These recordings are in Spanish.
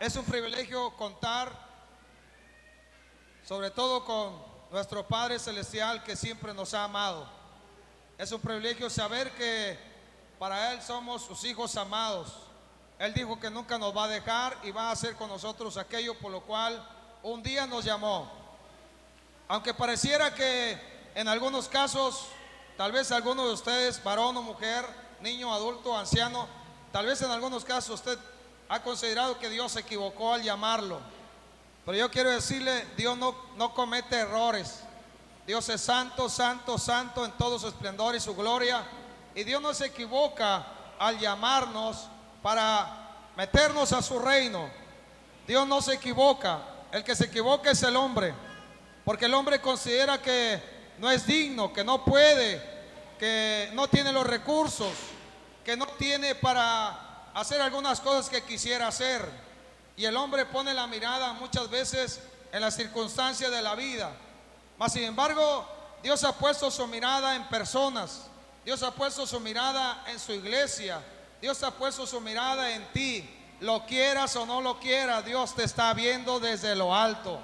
Es un privilegio contar, sobre todo con nuestro Padre Celestial que siempre nos ha amado. Es un privilegio saber que para Él somos sus hijos amados. Él dijo que nunca nos va a dejar y va a hacer con nosotros aquello por lo cual un día nos llamó. Aunque pareciera que en algunos casos, tal vez alguno de ustedes, varón o mujer, niño, adulto, anciano, tal vez en algunos casos usted ha considerado que Dios se equivocó al llamarlo. Pero yo quiero decirle, Dios no comete errores. Dios es santo, santo, santo en todo su esplendor y su gloria. Y Dios no se equivoca al llamarnos para meternos a su reino. Dios no se equivoca. El que se equivoca es el hombre. Porque el hombre considera que no es digno, que no puede, que no tiene los recursos, que no tiene para hacer algunas cosas que quisiera hacer. Y el hombre pone la mirada muchas veces en las circunstancias de la vida. Mas sin embargo, Dios ha puesto su mirada en personas. Dios ha puesto su mirada en su iglesia. Dios ha puesto su mirada en ti. Lo quieras o no lo quieras, Dios te está viendo desde lo alto.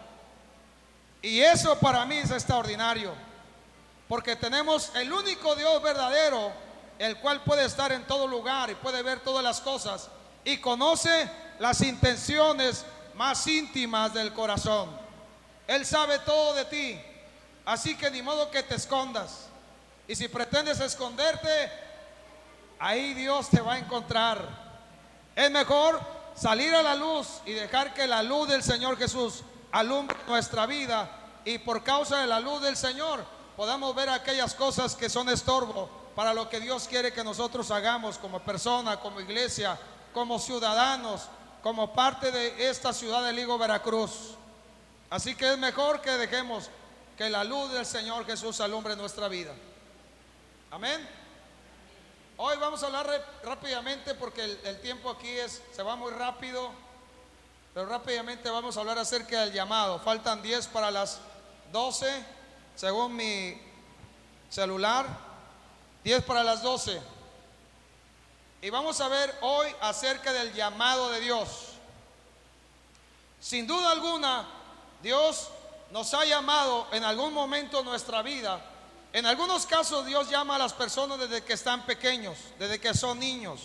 Y eso para mí es extraordinario. Porque tenemos el único Dios verdadero, el cual puede estar en todo lugar y puede ver todas las cosas y conoce las intenciones más íntimas del corazón. Él sabe todo de ti, así que ni modo que te escondas. Y si pretendes esconderte, ahí Dios te va a encontrar. Es mejor salir a la luz y dejar que la luz del Señor Jesús alumbre nuestra vida, y por causa de la luz del Señor podamos ver aquellas cosas que son estorbo para lo que Dios quiere que nosotros hagamos como persona, como iglesia, como ciudadanos, como parte de esta ciudad de Ligo, Veracruz. Así que es mejor que dejemos que la luz del Señor Jesús alumbre nuestra vida. Amén. Hoy vamos a hablar rápidamente porque el tiempo aquí se va muy rápido, pero rápidamente vamos a hablar acerca del llamado. Faltan 10 para las 12, según mi celular, 10 para las 12. Y vamos a ver hoy acerca del llamado de Dios. Sin duda alguna, Dios nos ha llamado en algún momento de nuestra vida. En algunos casos Dios llama a las personas desde que están pequeños, desde que son niños.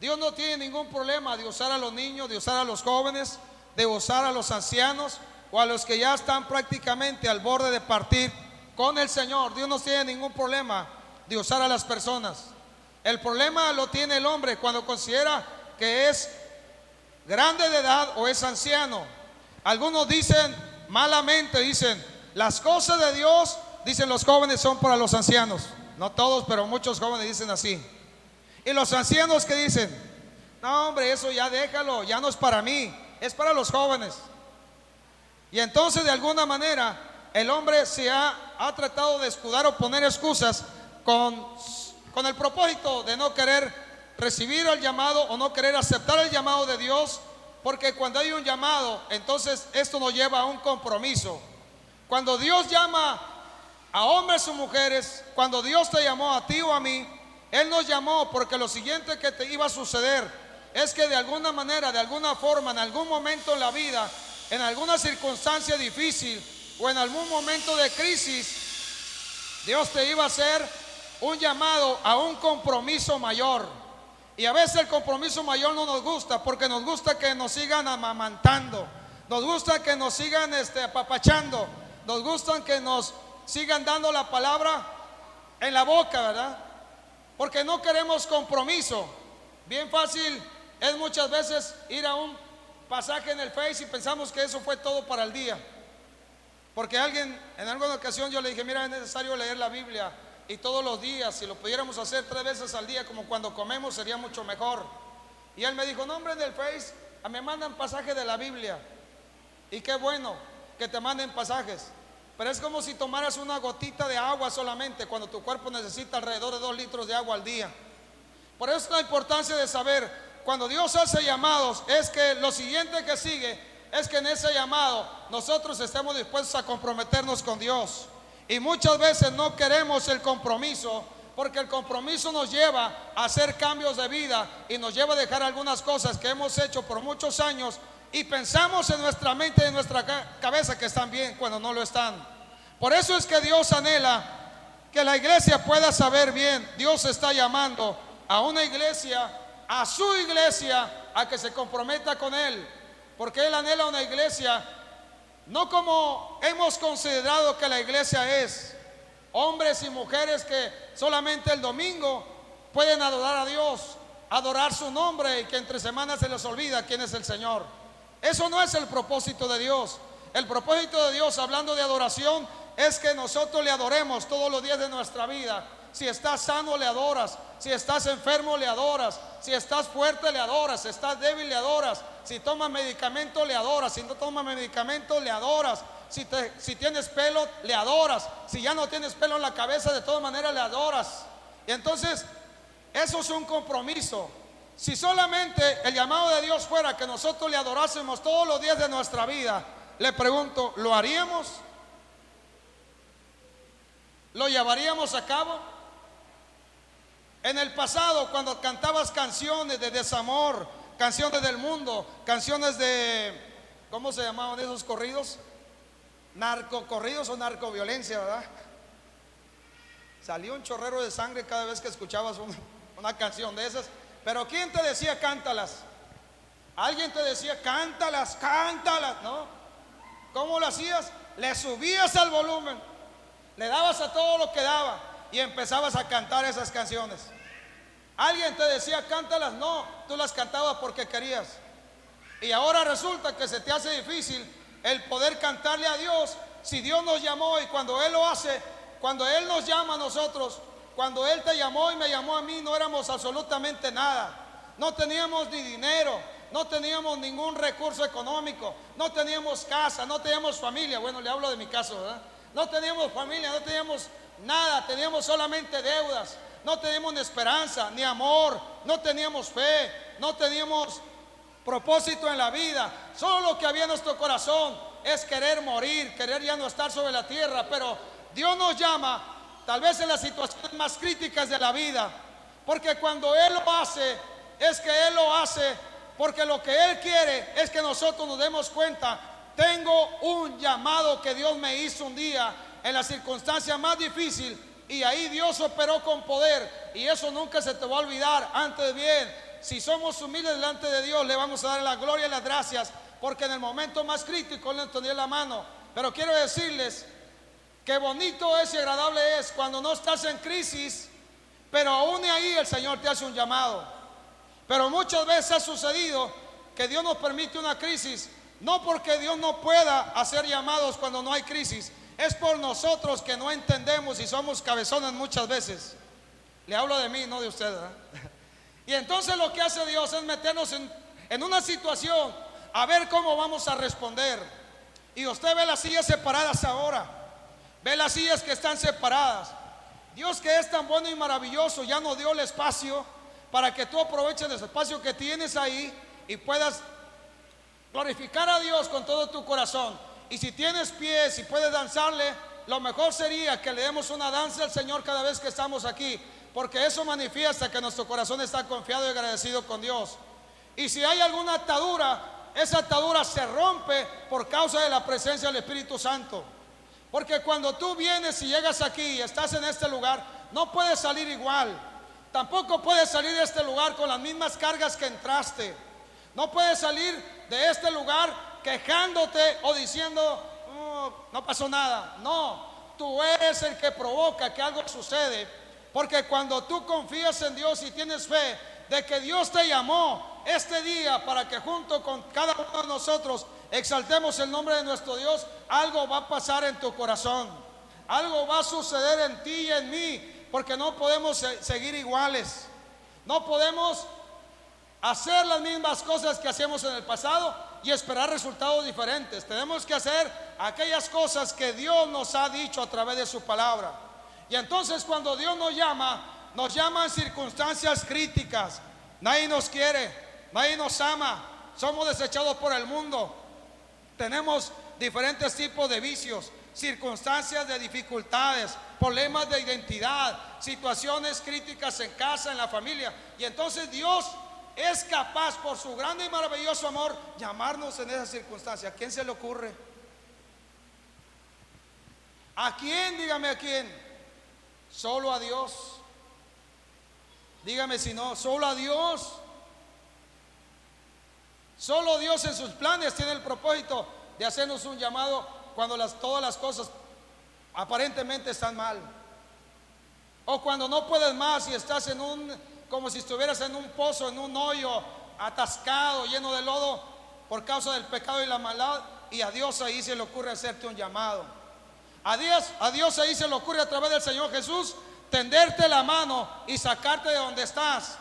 Dios no tiene ningún problema de usar a los niños, de usar a los jóvenes, de usar a los ancianos o a los que ya están prácticamente al borde de partir con el Señor. Dios no tiene ningún problema de usar a las personas. El problema lo tiene el hombre cuando considera que es grande de edad o es anciano. Algunos dicen malamente, dicen, las cosas de Dios, dicen los jóvenes, son para los ancianos. No todos, pero muchos jóvenes dicen así. Y los ancianos que dicen, no hombre, eso ya déjalo, ya no es para mí, es para los jóvenes. Y entonces de alguna manera el hombre se ha tratado de escudar o poner excusas con el propósito de no querer recibir el llamado o no querer aceptar el llamado de Dios. Porque cuando hay un llamado, entonces esto nos lleva a un compromiso. Cuando Dios llama a hombres o mujeres, cuando Dios te llamó a ti o a mí, Él nos llamó porque lo siguiente que te iba a suceder es que de alguna manera, de alguna forma, en algún momento en la vida, en alguna circunstancia difícil o en algún momento de crisis, Dios te iba a hacer un llamado a un compromiso mayor. Y a veces el compromiso mayor no nos gusta, porque nos gusta que nos sigan amamantando, nos gusta que nos sigan apapachando, nos gusta que nos sigan dando la palabra en la boca, ¿verdad? Porque no queremos compromiso. Bien fácil es muchas veces ir a un pasaje en el Face y pensamos que eso fue todo para el día. Porque alguien, en alguna ocasión yo le dije, mira, es necesario leer la Biblia y todos los días, si lo pudiéramos hacer 3 veces al día como cuando comemos, sería mucho mejor. Y él me dijo, no hombre, en el Face me mandan pasajes de la Biblia. Y qué bueno que te manden pasajes, pero es como si tomaras una gotita de agua solamente, cuando tu cuerpo necesita alrededor de 2 litros de agua al día. Por eso es la importancia de saber, cuando Dios hace llamados, es que lo siguiente que sigue es que en ese llamado nosotros estemos dispuestos a comprometernos con Dios. Y muchas veces no queremos el compromiso porque el compromiso nos lleva a hacer cambios de vida y nos lleva a dejar algunas cosas que hemos hecho por muchos años y pensamos en nuestra mente y en nuestra cabeza que están bien cuando no lo están. Por eso es que Dios anhela que la iglesia pueda saber bien. Dios está llamando a una iglesia, a su iglesia, a que se comprometa con Él, porque Él anhela una iglesia no como hemos considerado que la iglesia es, hombres y mujeres que solamente el domingo pueden adorar a Dios, adorar su nombre, y que entre semanas se les olvida quién es el Señor. Eso no es el propósito de Dios. El propósito de Dios, hablando de adoración, es que nosotros le adoremos todos los días de nuestra vida. Si estás sano, le adoras. Si estás enfermo, le adoras. Si estás fuerte, le adoras. Si estás débil, le adoras. Si tomas medicamento, le adoras. Si no tomas medicamento, le adoras. Si tienes pelo, le adoras. Si ya no tienes pelo en la cabeza, de todas maneras le adoras. Y entonces, eso es un compromiso. Si solamente el llamado de Dios fuera que nosotros le adorásemos todos los días de nuestra vida, le pregunto, ¿lo haríamos? ¿Lo llevaríamos a cabo? En el pasado, cuando cantabas canciones de desamor, canciones del mundo, canciones de, ¿cómo se llamaban esos corridos? Narcocorridos o narcoviolencia, ¿verdad? Salió un chorrero de sangre cada vez que escuchabas una canción de esas. Pero ¿quién te decía cántalas? Alguien te decía cántalas, cántalas, ¿no? ¿Cómo lo hacías? Le subías al volumen, le dabas a todo lo que daba y empezabas a cantar esas canciones. Alguien te decía cántalas, no, tú las cantabas porque querías. Y ahora resulta que se te hace difícil el poder cantarle a Dios si Dios nos llamó, y cuando Él lo hace, cuando Él nos llama a nosotros, cuando Él te llamó y me llamó a mí, no éramos absolutamente nada. No teníamos ni dinero, no teníamos ningún recurso económico, no teníamos casa, no teníamos familia. Bueno, le hablo de mi caso, ¿verdad? No teníamos familia, no teníamos nada, teníamos solamente deudas. No teníamos ni esperanza, ni amor, no teníamos fe, no teníamos propósito en la vida. Solo lo que había en nuestro corazón es querer morir, querer ya no estar sobre la tierra. Pero Dios nos llama, tal vez en las situaciones más críticas de la vida, porque cuando Él lo hace, es que Él lo hace porque lo que Él quiere es que nosotros nos demos cuenta: tengo un llamado que Dios me hizo un día en la circunstancia más difícil, y ahí Dios operó con poder, y eso nunca se te va a olvidar. Antes bien, si somos humildes delante de Dios, le vamos a dar la gloria y las gracias, porque en el momento más crítico Él nos tendió la mano. Pero quiero decirles que bonito es y agradable es cuando no estás en crisis, pero aún ahí el Señor te hace un llamado. Pero muchas veces ha sucedido que Dios nos permite una crisis, no porque Dios no pueda hacer llamados cuando no hay crisis, es por nosotros que no entendemos y somos cabezones muchas veces. Le hablo de mí, no de usted, ¿verdad? Y entonces lo que hace Dios es meternos en una situación a ver cómo vamos a responder. Y usted ve las sillas separadas ahora, ve las sillas que están separadas. Dios, que es tan bueno y maravilloso, ya nos dio el espacio para que tú aproveches el espacio que tienes ahí y puedas glorificar a Dios con todo tu corazón. Y si tienes pies y puedes danzarle, lo mejor sería que le demos una danza al Señor cada vez que estamos aquí, porque eso manifiesta que nuestro corazón está confiado y agradecido con Dios. Y si hay alguna atadura, esa atadura se rompe por causa de la presencia del Espíritu Santo. Porque cuando tú vienes y llegas aquí y estás en este lugar, no puedes salir igual. Tampoco puedes salir de este lugar con las mismas cargas que entraste. No puedes salir de este lugar quejándote o diciendo no pasó nada. No, tú eres el que provoca que algo sucede. Porque cuando tú confías en Dios y tienes fe de que Dios te llamó este día para que junto con cada uno de nosotros exaltemos el nombre de nuestro Dios, algo va a pasar en tu corazón, algo va a suceder en ti y en mí, porque no podemos seguir iguales, no podemos hacer las mismas cosas que hacíamos en el pasado y esperar resultados diferentes. Tenemos que hacer aquellas cosas que Dios nos ha dicho a través de su palabra. Y entonces cuando Dios nos llama en circunstancias críticas. Nadie nos quiere, nadie nos ama, somos desechados por el mundo, tenemos diferentes tipos de vicios, circunstancias de dificultades, problemas de identidad, situaciones críticas en casa, en la familia. Y entonces Dios es capaz, por su grande y maravilloso amor, llamarnos en esa circunstancia. ¿A quién se le ocurre? ¿A quién? Dígame a quién. Solo a Dios. Dígame si no, solo a Dios. Solo Dios en sus planes tiene el propósito de hacernos un llamado cuando todas las cosas aparentemente están mal, o cuando no puedes más y estás como si estuvieras en un pozo, en un hoyo atascado, lleno de lodo por causa del pecado y la maldad, y a Dios ahí se le ocurre hacerte un llamado. A Dios ahí se le ocurre, a través del Señor Jesús, tenderte la mano y sacarte de donde estás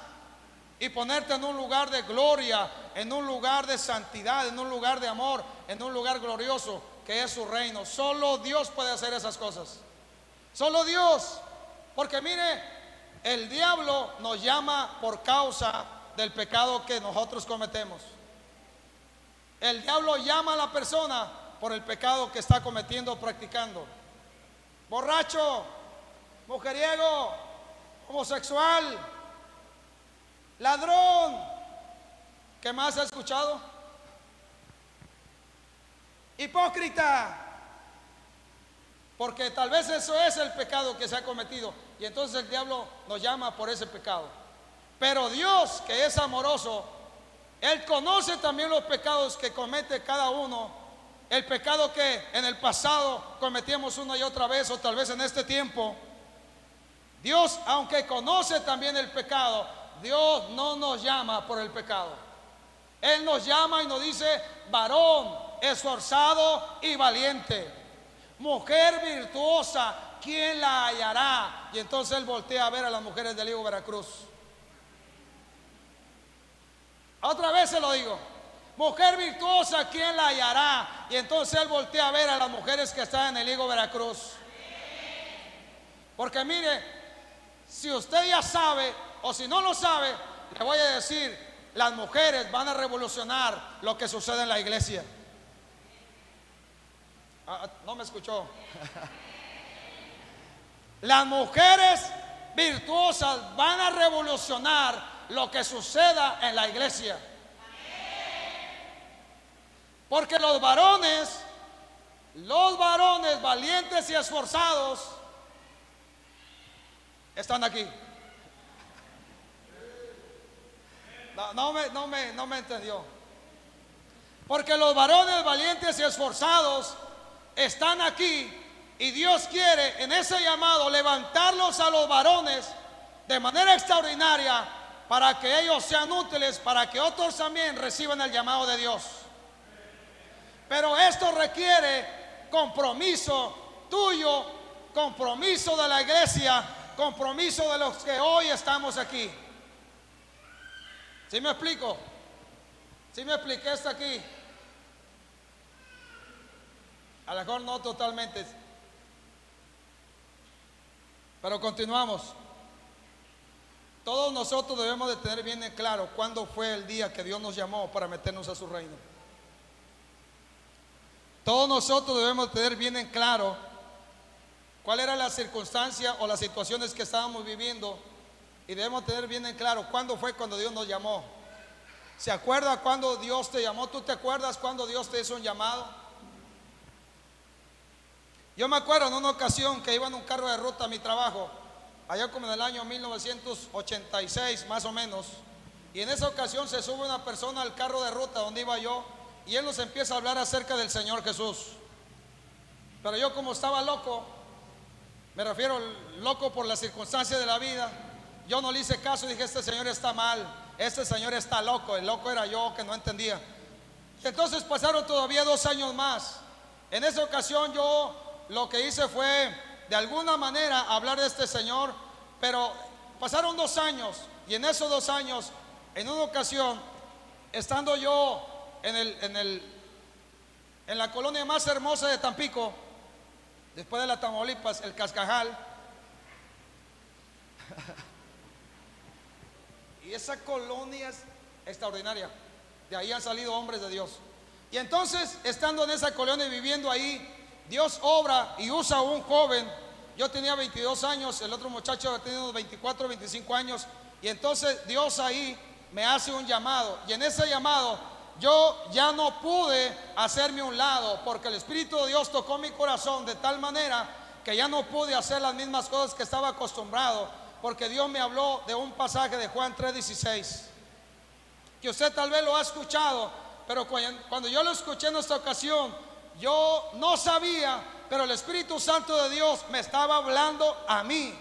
y ponerte en un lugar de gloria, en un lugar de santidad, en un lugar de amor, en un lugar glorioso que es su reino. Solo Dios puede hacer esas cosas. Solo Dios. Porque mire, el diablo nos llama por causa del pecado que nosotros cometemos. El diablo llama a la persona por el pecado que está cometiendo o practicando. Borracho, mujeriego, homosexual, ladrón. ¿Qué más ha escuchado? Hipócrita. Porque tal vez eso es el pecado que se ha cometido, y entonces el diablo nos llama por ese pecado. Pero Dios, que es amoroso, Él conoce también los pecados que comete cada uno. El pecado que en el pasado cometíamos una y otra vez, o tal vez en este tiempo. Dios, aunque conoce también el pecado, Dios no nos llama por el pecado. Él nos llama y nos dice: varón esforzado y valiente, mujer virtuosa, ¿quién la hallará? Y entonces Él voltea a ver a las mujeres del Higo Veracruz. Otra vez se lo digo: mujer virtuosa, ¿quién la hallará? Y entonces Él voltea a ver a las mujeres que están en el Higo Veracruz. Porque mire, si usted ya sabe, o si no lo sabe, le voy a decir: las mujeres van a revolucionar lo que sucede en la iglesia. No me escuchó. Las mujeres virtuosas van a revolucionar lo que suceda en la iglesia. Porque los varones valientes y esforzados están aquí. No me entendió. Porque los varones valientes y esforzados están aquí, y Dios quiere en ese llamado levantarlos a los varones de manera extraordinaria, para que ellos sean útiles, para que otros también reciban el llamado de Dios. Pero esto requiere compromiso tuyo, compromiso de la iglesia, compromiso de los que hoy estamos aquí. ¿Sí me explico? ¿Sí me expliqué hasta aquí? A lo mejor no totalmente, pero continuamos. Todos nosotros debemos de tener bien en claro cuándo fue el día que Dios nos llamó para meternos a su reino. Todos nosotros debemos de tener bien en claro cuál era la circunstancia o las situaciones que estábamos viviendo, y debemos tener bien en claro cuándo fue cuando Dios nos llamó. ¿Se acuerda cuando Dios te llamó? ¿Tú te acuerdas cuando Dios te hizo un llamado? Yo me acuerdo en una ocasión que iba en un carro de ruta a mi trabajo, allá como en el año 1986 más o menos, y en esa ocasión se sube una persona al carro de ruta donde iba yo, y él nos empieza a hablar acerca del Señor Jesús. Pero yo, como estaba loco, me refiero loco por las circunstancias de la vida, yo no le hice caso y dije: este señor está mal, este señor está loco. El loco era yo, que no entendía. Entonces pasaron todavía 2 años más. En esa ocasión yo lo que hice fue, de alguna manera, hablar de este señor. Pero pasaron 2 años, y en esos 2 años, en una ocasión, estando yo en la colonia más hermosa de Tampico, después de la Tamaulipas, el Cascajal. Y esa colonia es extraordinaria. De ahí han salido hombres de Dios. Y entonces, estando en esa colonia y viviendo ahí, Dios obra y usa a un joven. Yo tenía 22 años, el otro muchacho tenía unos 24, 25 años. Y entonces Dios ahí me hace un llamado. Y en ese llamado yo ya no pude hacerme un lado, porque el Espíritu de Dios tocó mi corazón de tal manera que ya no pude hacer las mismas cosas que estaba acostumbrado, porque Dios me habló de un pasaje de Juan 3:16, que usted tal vez lo ha escuchado, pero cuando yo lo escuché en esta ocasión, yo no sabía, pero el Espíritu Santo de Dios me estaba hablando a mí.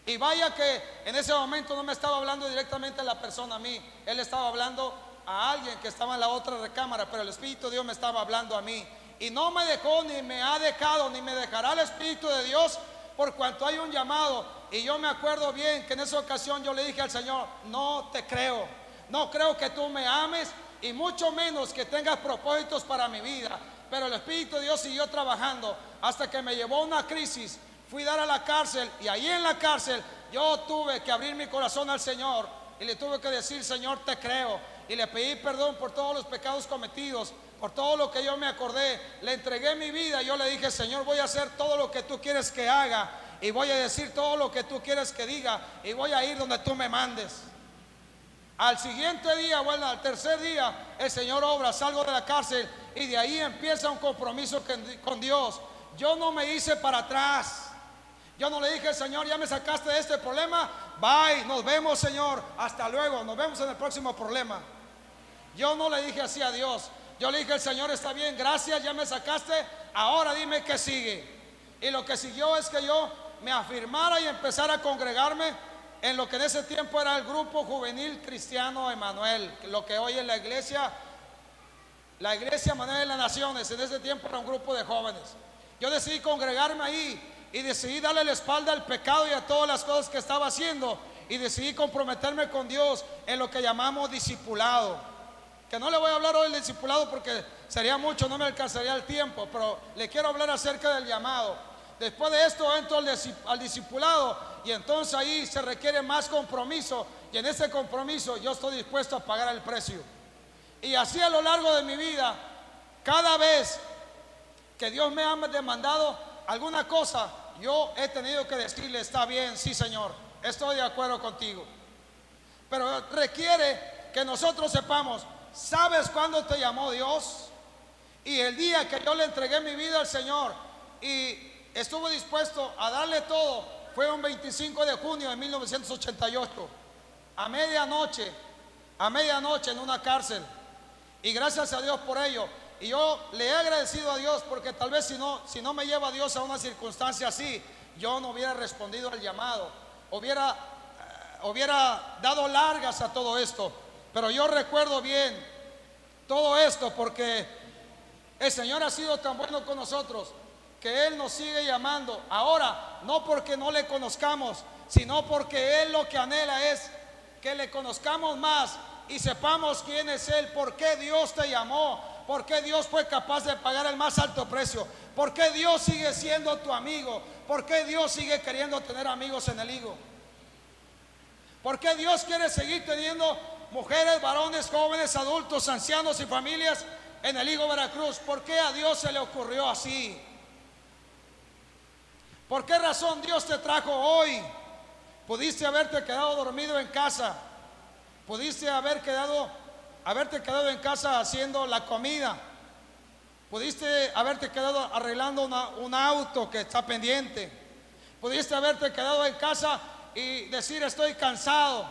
Y vaya que en ese momento no me estaba hablando directamente a la persona, a mí. Él estaba hablando a alguien que estaba en la otra recámara, pero el Espíritu de Dios me estaba hablando a mí. Y no me dejó, ni me ha dejado, ni me dejará el Espíritu de Dios, por cuanto hay un llamado. Y yo me acuerdo bien que en esa ocasión yo le dije al Señor: no te creo, no creo que tú me ames, y mucho menos que tengas propósitos para mi vida. Pero el Espíritu de Dios siguió trabajando hasta que me llevó a una crisis. Fui a dar a la cárcel, y ahí en la cárcel yo tuve que abrir mi corazón al Señor y le tuve que decir: Señor, te creo. Y le pedí perdón por todos los pecados cometidos, por todo lo que yo me acordé. Le entregué mi vida y yo le dije: Señor, voy a hacer todo lo que tú quieres que haga, y voy a decir todo lo que tú quieres que diga, y voy a ir donde tú me mandes. Al siguiente día, bueno, al tercer día, el Señor obra, salgo de la cárcel, y de ahí empieza un compromiso con Dios. Yo no me hice para atrás. Yo no le dije: Señor, ya me sacaste de este problema, bye, nos vemos, Señor, hasta luego, nos vemos en el próximo problema. Yo no le dije así a Dios. Yo le dije: el Señor, está bien, gracias, ya me sacaste, ahora dime qué sigue. Y lo que siguió es que yo me afirmara y empezara a congregarme en lo que en ese tiempo era el Grupo Juvenil Cristiano Emanuel, lo que hoy es la iglesia Emanuel de las Naciones. En ese tiempo era un grupo de jóvenes. Yo decidí congregarme ahí, y decidí darle la espalda al pecado y a todas las cosas que estaba haciendo, y decidí comprometerme con Dios en lo que llamamos discipulado. Que no le voy a hablar hoy del discipulado porque sería mucho, no me alcanzaría el tiempo, pero le quiero hablar acerca del llamado. Después de esto entro al discipulado, y entonces ahí se requiere más compromiso, y en ese compromiso yo estoy dispuesto a pagar el precio. Y así a lo largo de mi vida, cada vez que Dios me ha demandado alguna cosa, yo he tenido que decirle: está bien, sí, Señor, estoy de acuerdo contigo. Pero requiere que nosotros sepamos: ¿sabes cuándo te llamó Dios? Y el día que yo le entregué mi vida al Señor y estuve dispuesto a darle todo, fue un 25 de junio de 1988, a medianoche en una cárcel. Y gracias a Dios por ello. Y yo le he agradecido a Dios, porque tal vez si no me lleva Dios a una circunstancia así, yo no hubiera respondido al llamado, hubiera dado largas a todo esto. Pero yo recuerdo bien todo esto, porque el Señor ha sido tan bueno con nosotros, que Él nos sigue llamando. Ahora, no porque no le conozcamos, sino porque Él lo que anhela es que le conozcamos más y sepamos quién es Él, por qué Dios te llamó, por qué Dios fue capaz de pagar el más alto precio, por qué Dios sigue siendo tu amigo, por qué Dios sigue queriendo tener amigos en el higo, por qué Dios quiere seguir teniendo mujeres, varones, jóvenes, adultos, ancianos y familias en el higo Veracruz. ¿Por qué a Dios se le ocurrió así? ¿Por qué razón Dios te trajo hoy? Pudiste haberte quedado dormido en casa, pudiste haberte quedado en casa haciendo la comida, pudiste haberte quedado arreglando un auto que está pendiente, pudiste haberte quedado en casa y decir: estoy cansado,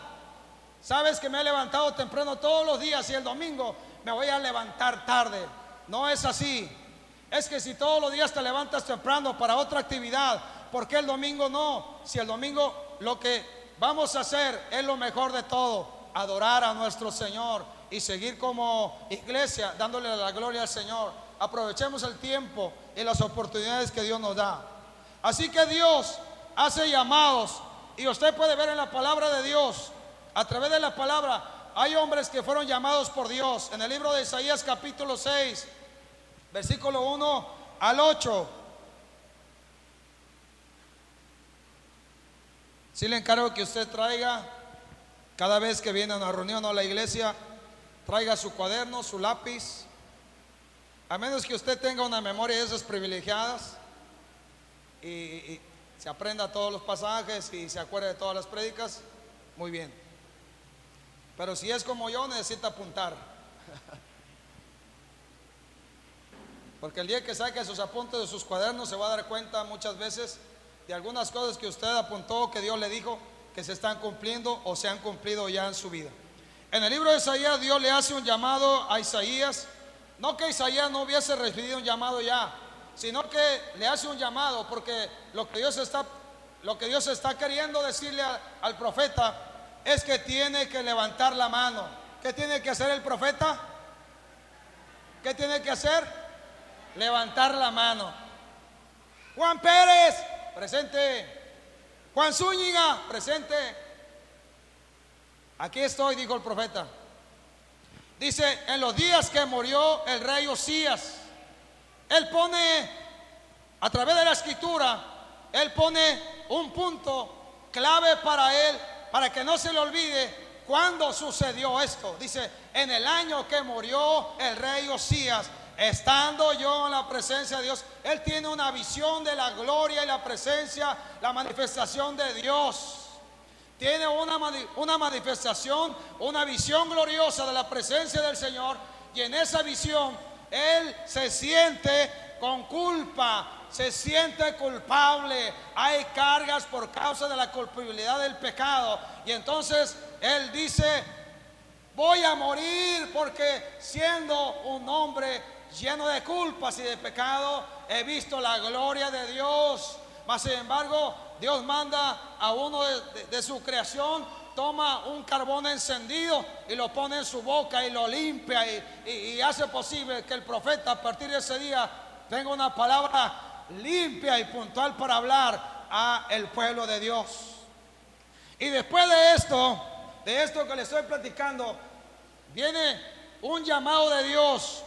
sabes que me he levantado temprano todos los días y el domingo me voy a levantar tarde. No es así. Es que si todos los días te levantas temprano para otra actividad, ¿por qué el domingo no? Si el domingo lo que vamos a hacer es lo mejor de todo: adorar a nuestro Señor y seguir como iglesia dándole la gloria al Señor. Aprovechemos el tiempo y las oportunidades que Dios nos da. Así que Dios hace llamados, y usted puede ver en la palabra de Dios, a través de la palabra, hay hombres que fueron llamados por Dios. En el libro de Isaías capítulo 6, versículo 1 al 8. Sí le encargo que usted traiga, cada vez que viene a una reunión o a la iglesia, traiga su cuaderno, su lápiz, A menos que usted tenga una memoria de esas privilegiadas y se aprenda todos los pasajes y se acuerde de todas las prédicas, muy bien. Pero si es como yo, necesita apuntar. Porque el día que saque sus apuntes de sus cuadernos se va a dar cuenta muchas veces de algunas cosas que usted apuntó, que Dios le dijo que se están cumpliendo o se han cumplido ya en su vida. En el libro de Isaías, Dios le hace un llamado a Isaías. No que Isaías no hubiese recibido un llamado ya, sino que le hace un llamado, porque lo que Dios está queriendo decirle al profeta es que tiene que levantar la mano. ¿Qué tiene que hacer el profeta? ¿Qué tiene que hacer? Levantar la mano. Juan Pérez, presente. Juan Zúñiga, presente. Aquí estoy, dijo el profeta. Dice, en los días que murió el rey Osías, él pone, a través de la escritura, él pone un punto clave para él, para que no se le olvide cuándo sucedió esto. Dice, en el año que murió el rey Osías, estando yo en la presencia de Dios. Él tiene una visión de la gloria y la presencia, la manifestación de Dios. Tiene una manifestación, una visión gloriosa de la presencia del Señor. Y en esa visión él se siente con culpa, se siente culpable. Hay cargas por causa de la culpabilidad del pecado. Y entonces él dice, voy a morir porque siendo un hombre lleno de culpas y de pecado, he visto la gloria de Dios. Mas sin embargo, Dios manda a uno de su creación, toma un carbón encendido y lo pone en su boca y lo limpia y hace posible que el profeta a partir de ese día tenga una palabra limpia y puntual para hablar a el pueblo de Dios. Y después de esto que le estoy platicando, viene un llamado de Dios,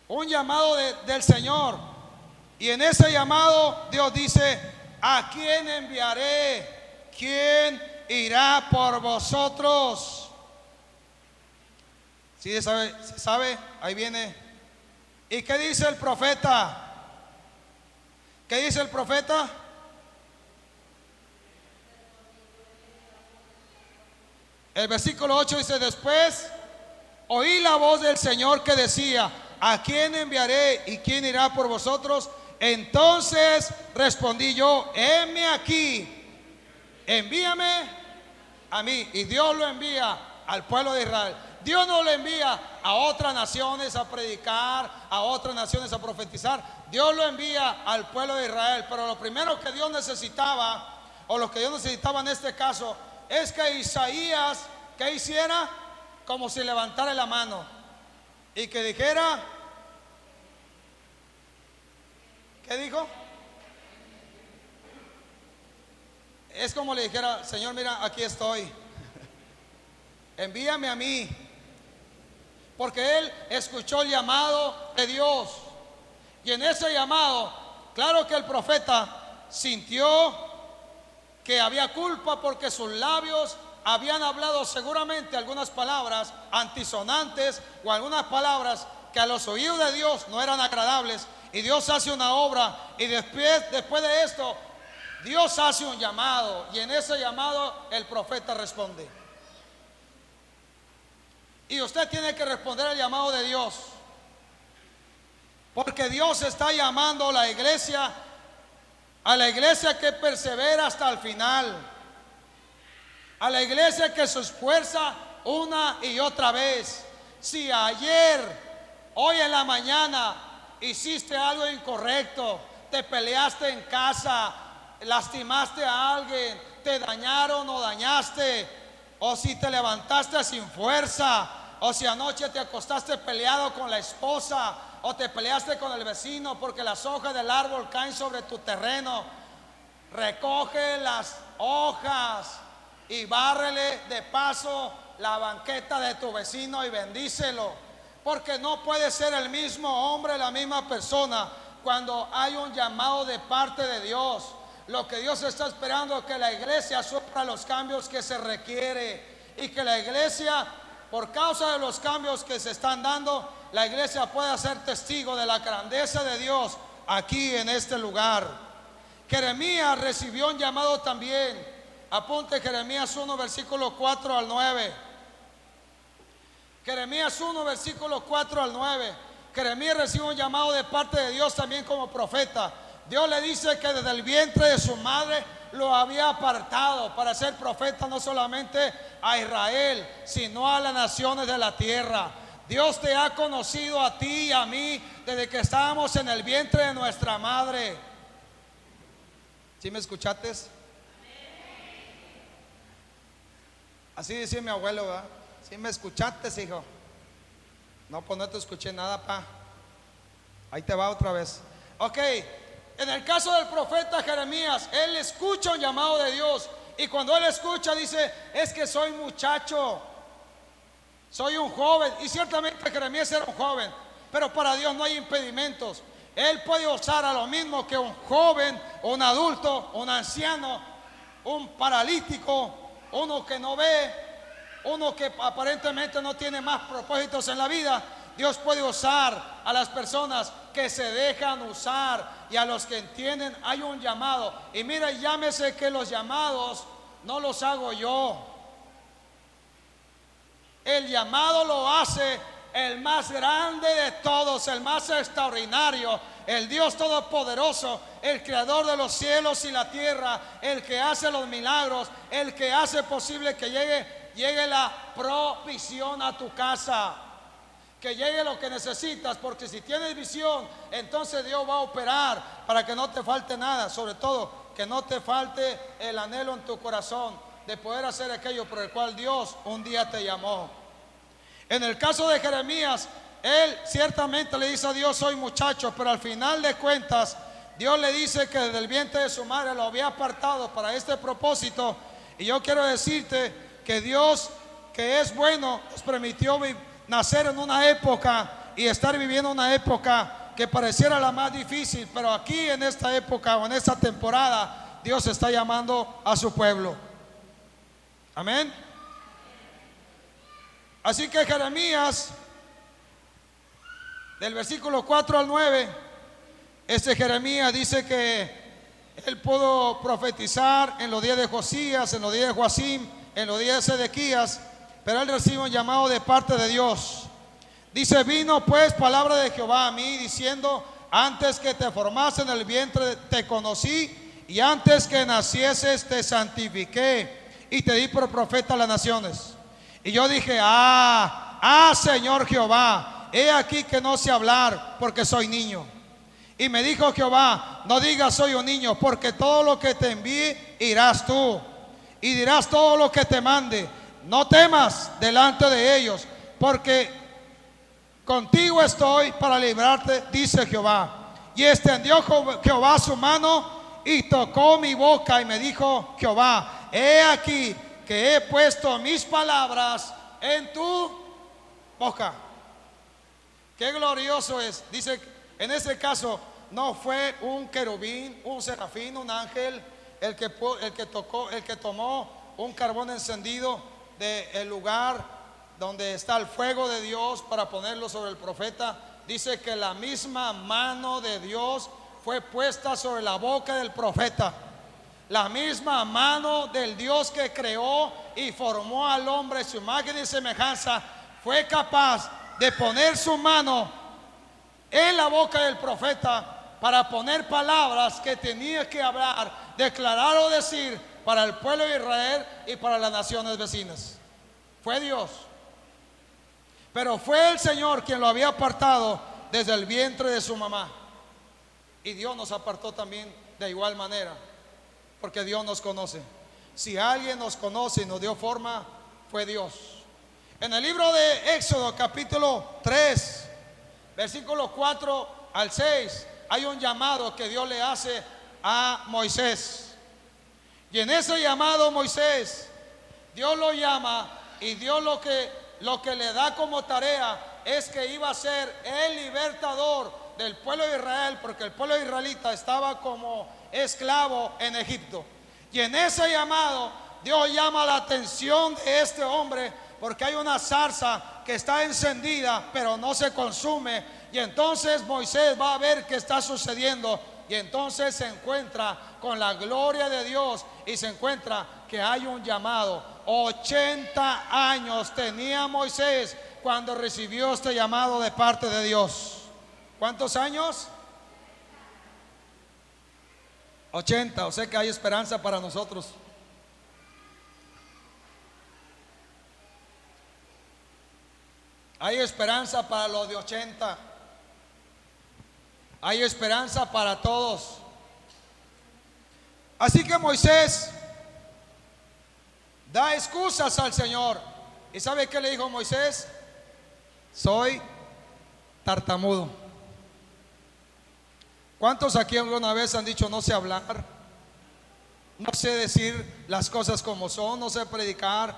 un llamado del Señor. Y en ese llamado Dios dice, ¿a quién enviaré? ¿Quién irá por vosotros? ¿Sí sabe? Ahí viene. ¿Y qué dice el profeta? ¿Qué dice el profeta? El versículo 8 dice, después oí la voz del Señor que decía, ¿a quién enviaré y quién irá por vosotros? Entonces respondí yo, heme aquí, envíame a mí. Y Dios lo envía al pueblo de Israel. Dios no lo envía a otras naciones a predicar, a otras naciones a profetizar. Dios lo envía al pueblo de Israel. Pero lo primero que Dios necesitaba, o lo que Dios necesitaba en este caso, es que Isaías, ¿qué hiciera? Como si levantara la mano y que dijera, ¿qué dijo? Es como le dijera, Señor, mira, aquí estoy, envíame a mí. Porque él escuchó el llamado de Dios. Y en ese llamado, claro que el profeta sintió que había culpa, porque sus labios habían hablado seguramente algunas palabras antisonantes o algunas palabras que a los oídos de Dios no eran agradables. Y Dios hace una obra, y después de esto Dios hace un llamado, y en ese llamado el profeta responde. Y usted tiene que responder al llamado de Dios, porque Dios está llamando a la iglesia que persevera hasta el final, a la iglesia que se esfuerza una y otra vez. Si ayer, hoy en la mañana, hiciste algo incorrecto, te peleaste en casa, lastimaste a alguien, te dañaron o dañaste, o si te levantaste sin fuerza, o si anoche te acostaste peleado con la esposa, o te peleaste con el vecino porque las hojas del árbol caen sobre tu terreno, recoge las hojas y bárrele de paso la banqueta de tu vecino y bendícelo, porque no puede ser el mismo hombre, la misma persona cuando hay un llamado de parte de Dios. Lo que Dios está esperando es que la iglesia sufra los cambios que se requiere, y que la iglesia por causa de los cambios que se están dando, la iglesia pueda ser testigo de la grandeza de Dios aquí en este lugar. Jeremías recibió un llamado también. Apunte Jeremías 1, versículo 4 al 9. Jeremías 1, versículo 4 al 9. Jeremías recibe un llamado de parte de Dios también como profeta. Dios le dice que desde el vientre de su madre lo había apartado para ser profeta no solamente a Israel, sino a las naciones de la tierra. Dios te ha conocido a ti y a mí desde que estábamos en el vientre de nuestra madre. ¿Sí me escuchaste? Así decía mi abuelo, ¿verdad? ¿Sí me escuchaste, hijo? No, pues no te escuché nada, pa. Ahí te va otra vez. Ok, en el caso del profeta Jeremías, él escucha un llamado de Dios. Y cuando él escucha dice, es que soy muchacho, soy un joven. Y ciertamente Jeremías era un joven, pero para Dios no hay impedimentos. Él puede usar a lo mismo que un joven, un adulto, un anciano, un paralítico, uno que no ve, uno que aparentemente no tiene más propósitos en la vida. Dios puede usar a las personas que se dejan usar y a los que entienden hay un llamado. Y mira, llámese que los llamados no los hago yo. El llamado lo hace el más grande de todos, el más extraordinario, el Dios todopoderoso, el creador de los cielos y la tierra, el que hace los milagros, el que hace posible que llegue la provisión a tu casa, que llegue lo que necesitas, porque si tienes visión, entonces Dios va a operar para que no te falte nada, sobre todo que no te falte el anhelo en tu corazón de poder hacer aquello por el cual Dios un día te llamó. En el caso de Jeremías, él ciertamente le dice a Dios, soy muchacho, pero al final de cuentas Dios le dice que desde el vientre de su madre lo había apartado para este propósito. Y yo quiero decirte que Dios, que es bueno, nos permitió nacer en una época y estar viviendo una época que pareciera la más difícil, pero aquí en esta época o en esta temporada Dios está llamando a su pueblo. Amén. Así que Jeremías, del versículo 4 al 9, este Jeremías dice que él pudo profetizar en los días de Josías, en los días de Joacim, en los días de Sedequías, pero él recibe un llamado de parte de Dios. Dice, vino pues palabra de Jehová a mí diciendo, antes que te formase en el vientre te conocí, y antes que nacieses te santifiqué y te di por profeta a las naciones. Y yo dije, Señor Jehová, he aquí que no sé hablar porque soy niño. Y me dijo Jehová, no digas soy un niño, porque todo lo que te envíe irás tú y dirás todo lo que te mande. No temas delante de ellos, porque contigo estoy para librarte, dice Jehová. Y extendió Jehová su mano y tocó mi boca y me dijo Jehová, he aquí que he puesto mis palabras en tu boca. Qué glorioso es. Dice, en ese caso no fue un querubín, un serafín, un ángel el que tomó un carbón encendido del lugar donde está el fuego de Dios para ponerlo sobre el profeta. Dice que la misma mano de Dios fue puesta sobre la boca del profeta. La misma mano del Dios que creó y formó al hombre en su imagen y semejanza fue capaz de poner su mano en la boca del profeta para poner palabras que tenía que hablar, declarar o decir para el pueblo de Israel y para las naciones vecinas. Fue Dios, pero fue el Señor quien lo había apartado desde el vientre de su mamá. Y Dios nos apartó también de igual manera, porque Dios nos conoce. Si alguien nos conoce y nos dio forma, fue Dios. En el libro de Éxodo capítulo 3, versículos 4 al 6, hay un llamado que Dios le hace a Moisés. Y en ese llamado Moisés, Dios lo llama y Dios lo que le da como tarea es que iba a ser el libertador del pueblo de Israel, porque el pueblo israelita estaba como esclavo en Egipto. Y en ese llamado Dios llama la atención de este hombre Porque hay una zarza que está encendida, pero no se consume. Y entonces Moisés va a ver qué está sucediendo. Y entonces se encuentra con la gloria de Dios y se encuentra que hay un llamado. 80 años tenía Moisés cuando recibió este llamado de parte de Dios. ¿Cuántos años? 80, o sea que hay esperanza para nosotros. Hay esperanza para los de 80. Hay esperanza para todos. Así que Moisés da excusas al Señor. ¿Y sabe qué le dijo Moisés? Soy tartamudo. ¿Cuántos aquí alguna vez han dicho no sé hablar? No sé decir las cosas como son, no sé predicar.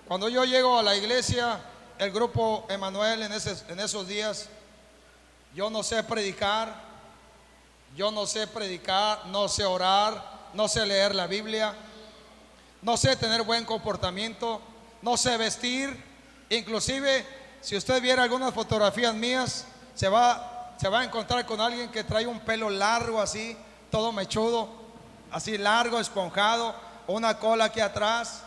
Cuando yo llego a la iglesia, el grupo Emanuel en esos días, yo no sé predicar, no sé orar, no sé leer la Biblia, no sé tener buen comportamiento, no sé vestir. Inclusive, si usted viera algunas fotografías mías, se va a encontrar con alguien que trae un pelo largo así, todo mechudo, así largo, esponjado, una cola aquí atrás,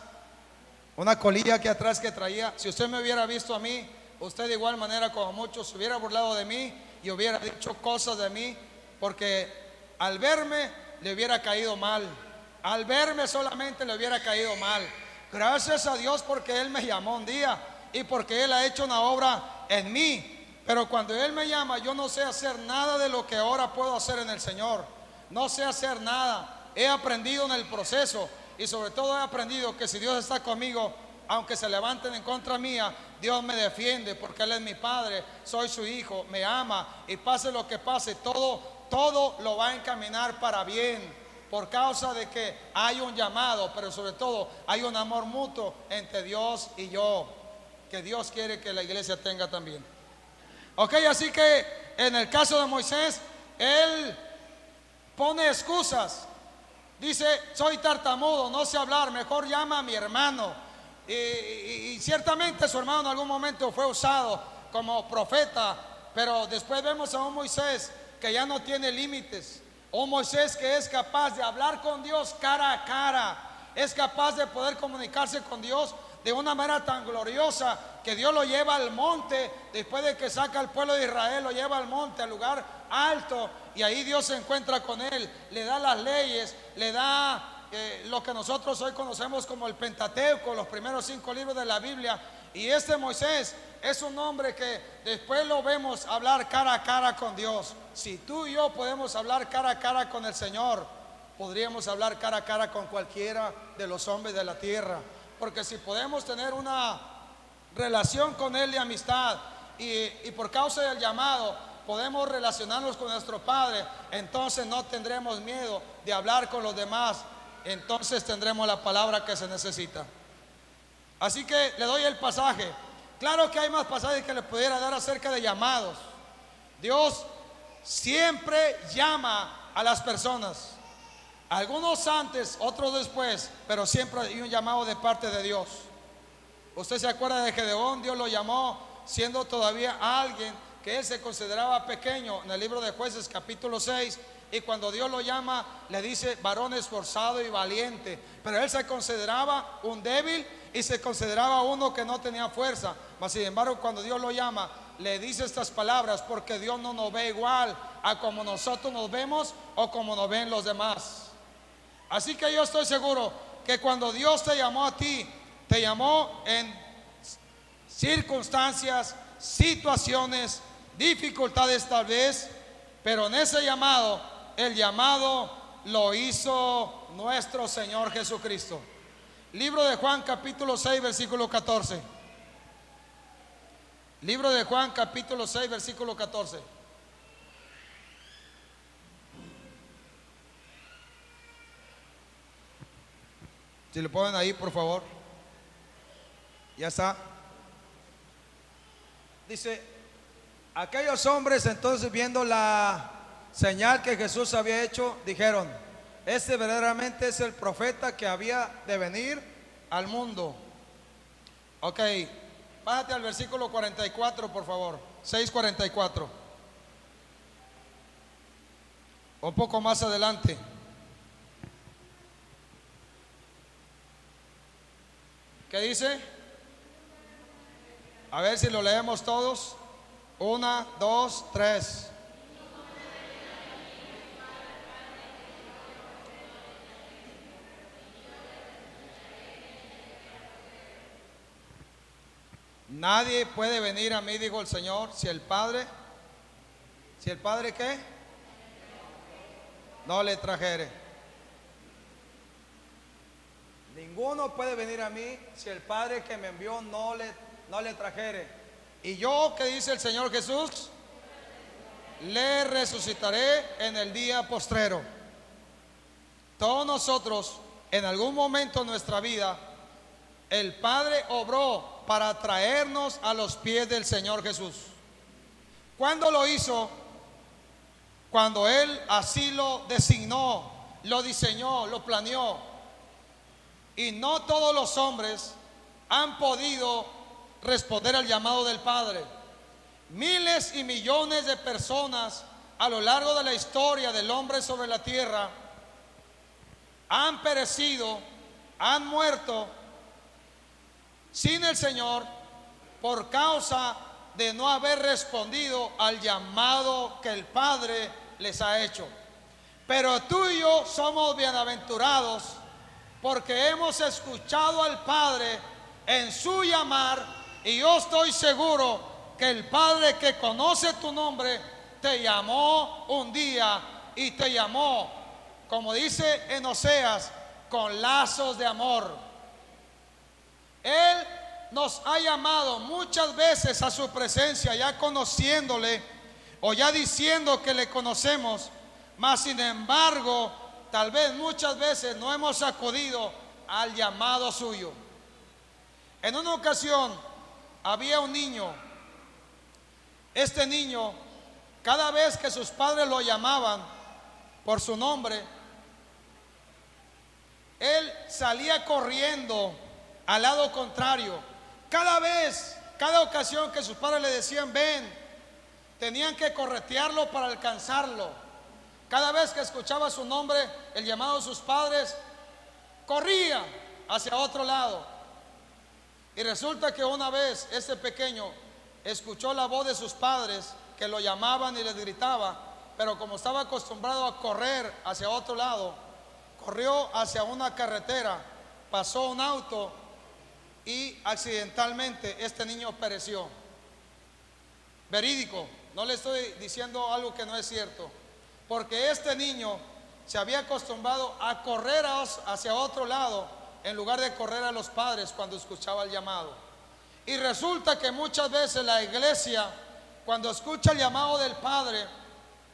una colilla aquí atrás que traía. Si usted me hubiera visto a mí, usted de igual manera como muchos se hubiera burlado de mí y hubiera dicho cosas de mí, porque al verme le hubiera caído mal. Al verme solamente le hubiera caído mal. Gracias a Dios porque Él me llamó un día y porque Él ha hecho una obra en mí. Pero cuando Él me llama, yo no sé hacer nada de lo que ahora puedo hacer en el Señor. No sé hacer nada. He aprendido en el proceso. Y sobre todo he aprendido que si Dios está conmigo, aunque se levanten en contra mía, Dios me defiende porque Él es mi Padre, soy su hijo, me ama, y pase lo que pase, todo lo va a encaminar para bien, por causa de que hay un llamado, pero sobre todo hay un amor mutuo entre Dios y yo, que Dios quiere que la iglesia tenga también. Ok, así que en el caso de Moisés, él pone excusas. Dice, soy tartamudo, no sé hablar, mejor llama a mi hermano. Y ciertamente su hermano en algún momento fue usado como profeta, pero después vemos a un Moisés que ya no tiene límites. Un Moisés que es capaz de hablar con Dios cara a cara, es capaz de poder comunicarse con Dios de una manera tan gloriosa que Dios lo lleva al monte. Después de que saca al pueblo de Israel, lo lleva al monte, al lugar alto, y ahí Dios se encuentra con él, le da las leyes, le da lo que nosotros hoy conocemos como el Pentateuco, los primeros 5 libros de la Biblia. Y este Moisés es un hombre que después lo vemos hablar cara a cara con Dios. Si tú y yo podemos hablar cara a cara con el Señor, podríamos hablar cara a cara con cualquiera de los hombres de la tierra. Porque si podemos tener una relación con Él de amistad y por causa del llamado podemos relacionarnos con nuestro Padre, entonces no tendremos miedo de hablar con los demás. Entonces tendremos la palabra que se necesita. Así que le doy el pasaje. Claro que hay más pasajes que le pudiera dar acerca de llamados. Dios siempre llama a las personas, algunos antes, otros después, pero siempre hay un llamado de parte de Dios. Usted se acuerda de Gedeón, Dios lo llamó siendo todavía alguien que él se consideraba pequeño, en el libro de Jueces capítulo 6, y cuando Dios lo llama le dice varón esforzado y valiente, pero él se consideraba un débil y se consideraba uno que no tenía fuerza. Mas sin embargo, cuando Dios lo llama, le dice estas palabras, porque Dios no nos ve igual a como nosotros nos vemos o como nos ven los demás. Así que yo estoy seguro que cuando Dios te llamó a ti, te llamó en circunstancias, situaciones, dificultades tal vez, pero en ese llamado, el llamado lo hizo nuestro Señor Jesucristo. Libro de Juan capítulo 6 versículo 14. Libro de Juan capítulo 6 versículo 14. Si le ponen ahí, por favor. Ya está. Dice, aquellos hombres entonces, viendo la señal que Jesús había hecho, dijeron, este verdaderamente es el profeta que había de venir al mundo. Ok, bájate al versículo 44, por favor. 6:44. Un poco más adelante. ¿Qué dice? A ver si lo leemos todos. 1, 2, 3. Nadie puede venir a mí, dijo el Señor, si el Padre ¿qué? No le trajere. Ninguno puede venir a mí si el Padre que me envió no le trajere. Y yo, ¿qué dice el Señor Jesús? Le resucitaré en el día postrero. Todos nosotros, en algún momento de nuestra vida, el Padre obró para traernos a los pies del Señor Jesús. ¿Cuándo lo hizo? Cuando Él así lo designó, lo diseñó, lo planeó. Y no todos los hombres han podido responder al llamado del Padre. Miles y millones de personas a lo largo de la historia del hombre sobre la tierra han perecido, han muerto sin el Señor por causa de no haber respondido al llamado que el Padre les ha hecho. Pero tú y yo somos bienaventurados porque hemos escuchado al Padre en su llamar, y yo estoy seguro que el Padre que conoce tu nombre te llamó un día, y te llamó, como dice en Oseas, con lazos de amor. Él nos ha llamado muchas veces a su presencia, ya conociéndole o ya diciendo que le conocemos, mas sin embargo, tal vez muchas veces no hemos acudido al llamado suyo. En una ocasión había un niño. Este niño, cada vez que sus padres lo llamaban por su nombre, él salía corriendo al lado contrario. Cada ocasión que sus padres le decían ven, tenían que corretearlo para alcanzarlo. Cada vez que escuchaba su nombre, el llamado de sus padres, corría hacia otro lado. Y resulta que una vez este pequeño escuchó la voz de sus padres que lo llamaban y les gritaba, pero como estaba acostumbrado a correr hacia otro lado, corrió hacia una carretera, pasó un auto y accidentalmente este niño pereció. Verídico, no le estoy diciendo algo que no es cierto, porque este niño se había acostumbrado a correr hacia otro lado en lugar de correr a los padres cuando escuchaba el llamado. Y resulta que muchas veces la iglesia, cuando escucha el llamado del Padre,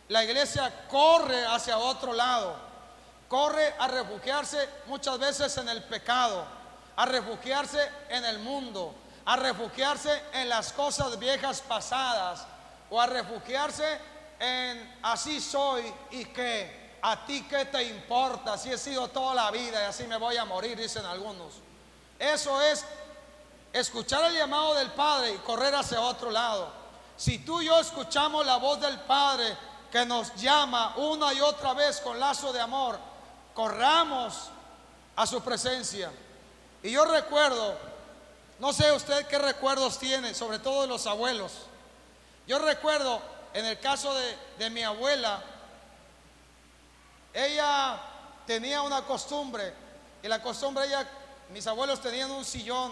la iglesia corre hacia otro lado, corre a refugiarse muchas veces en el pecado, a refugiarse en el mundo, a refugiarse en las cosas viejas pasadas, o a refugiarse en así soy y qué. ¿A ti qué te importa? Así he sido toda la vida y así me voy a morir, dicen algunos. Eso es escuchar el llamado del Padre y correr hacia otro lado. Si tú y yo escuchamos la voz del Padre que nos llama una y otra vez con lazo de amor, corramos a su presencia. Y yo recuerdo, no sé usted qué recuerdos tiene, sobre todo de los abuelos. Yo recuerdo en el caso de mi abuela. Ella tenía una costumbre, y la costumbre mis abuelos tenían un sillón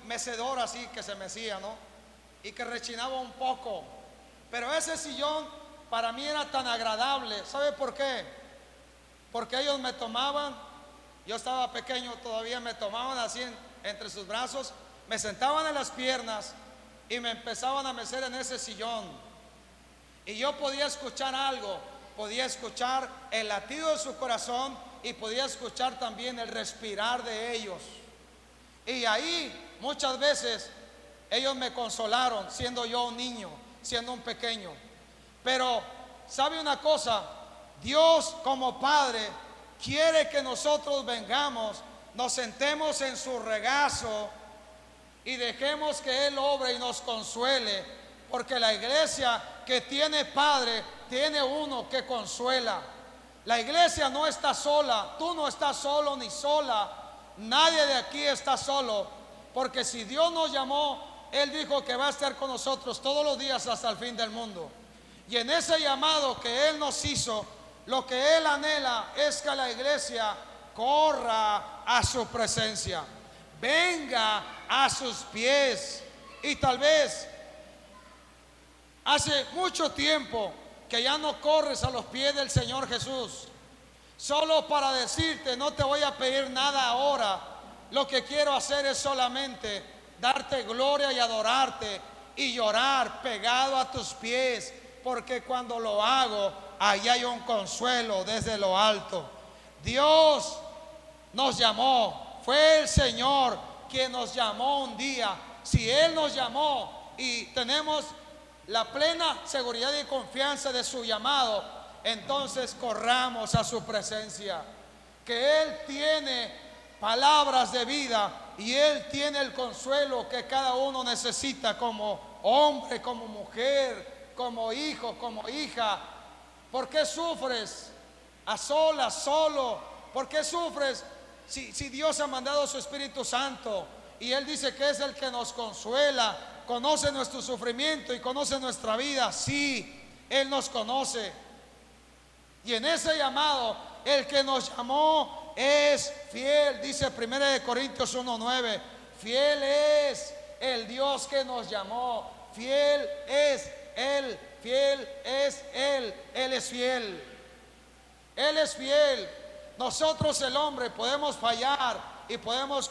mecedor así que se mecía, ¿no? Y que rechinaba un poco. Pero ese sillón para mí era tan agradable. ¿Sabe por qué? Porque ellos me tomaban, yo estaba pequeño todavía, me tomaban así entre sus brazos, me sentaban en las piernas y me empezaban a mecer en ese sillón. Y yo podía escuchar algo. Podía escuchar el latido de su corazón y podía escuchar también el respirar de ellos. Y ahí muchas veces ellos me consolaron, siendo yo un niño, siendo un pequeño. Pero ¿sabe una cosa? Dios como Padre quiere que nosotros vengamos, nos sentemos en su regazo y dejemos que Él obre y nos consuele, porque la iglesia que tiene padre tiene uno que consuela. La iglesia no está sola, tú no estás solo ni sola, nadie de aquí está solo, porque si Dios nos llamó, Él dijo que va a estar con nosotros todos los días hasta el fin del mundo. Y en ese llamado que Él nos hizo, lo que Él anhela es que la iglesia corra a su presencia, venga a sus pies. Y tal vez hace mucho tiempo que ya no corres a los pies del Señor Jesús, solo para decirte: no te voy a pedir nada ahora, lo que quiero hacer es solamente darte gloria y adorarte y llorar pegado a tus pies, porque cuando lo hago, allá hay un consuelo desde lo alto. Dios nos llamó, fue el Señor quien nos llamó un día. Si Él nos llamó y tenemos la plena seguridad y confianza de su llamado, entonces corramos a su presencia, que Él tiene palabras de vida y Él tiene el consuelo que cada uno necesita, como hombre, como mujer, como hijo, como hija. ¿Por qué sufres a solas, solo? ¿Por qué sufres si Dios ha mandado su Espíritu Santo y Él dice que es el que nos consuela, conoce nuestro sufrimiento y conoce nuestra vida? Sí, Él nos conoce. Y en ese llamado, el que nos llamó es fiel. Dice 1 Corintios 1:9, fiel es el Dios que nos llamó, fiel es Él, fiel es Él, Él es fiel. Él es fiel. Nosotros, el hombre, podemos fallar y podemos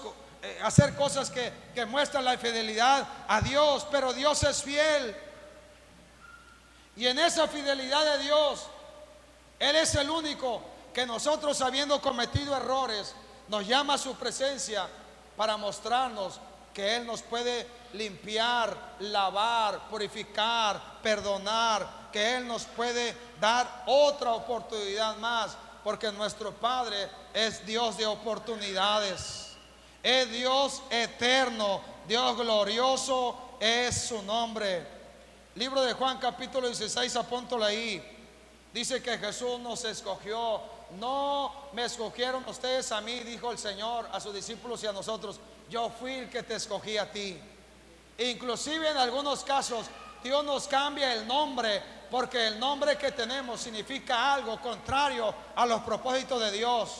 hacer cosas que muestran la infidelidad a Dios, pero Dios es fiel. Y en esa fidelidad de Dios, Él es el único que nosotros, habiendo cometido errores, nos llama a su presencia para mostrarnos que Él nos puede limpiar, lavar, purificar, perdonar, que Él nos puede dar otra oportunidad más, porque nuestro Padre es Dios de oportunidades, es Dios eterno, Dios glorioso es su nombre. Libro de Juan capítulo 16, apóntalo ahí. Dice que Jesús nos escogió. No me escogieron ustedes a mí, dijo el Señor a sus discípulos y a nosotros. Yo fui el que te escogí a ti. Inclusive en algunos casos Dios nos cambia el nombre, porque el nombre que tenemos significa algo contrario a los propósitos de Dios.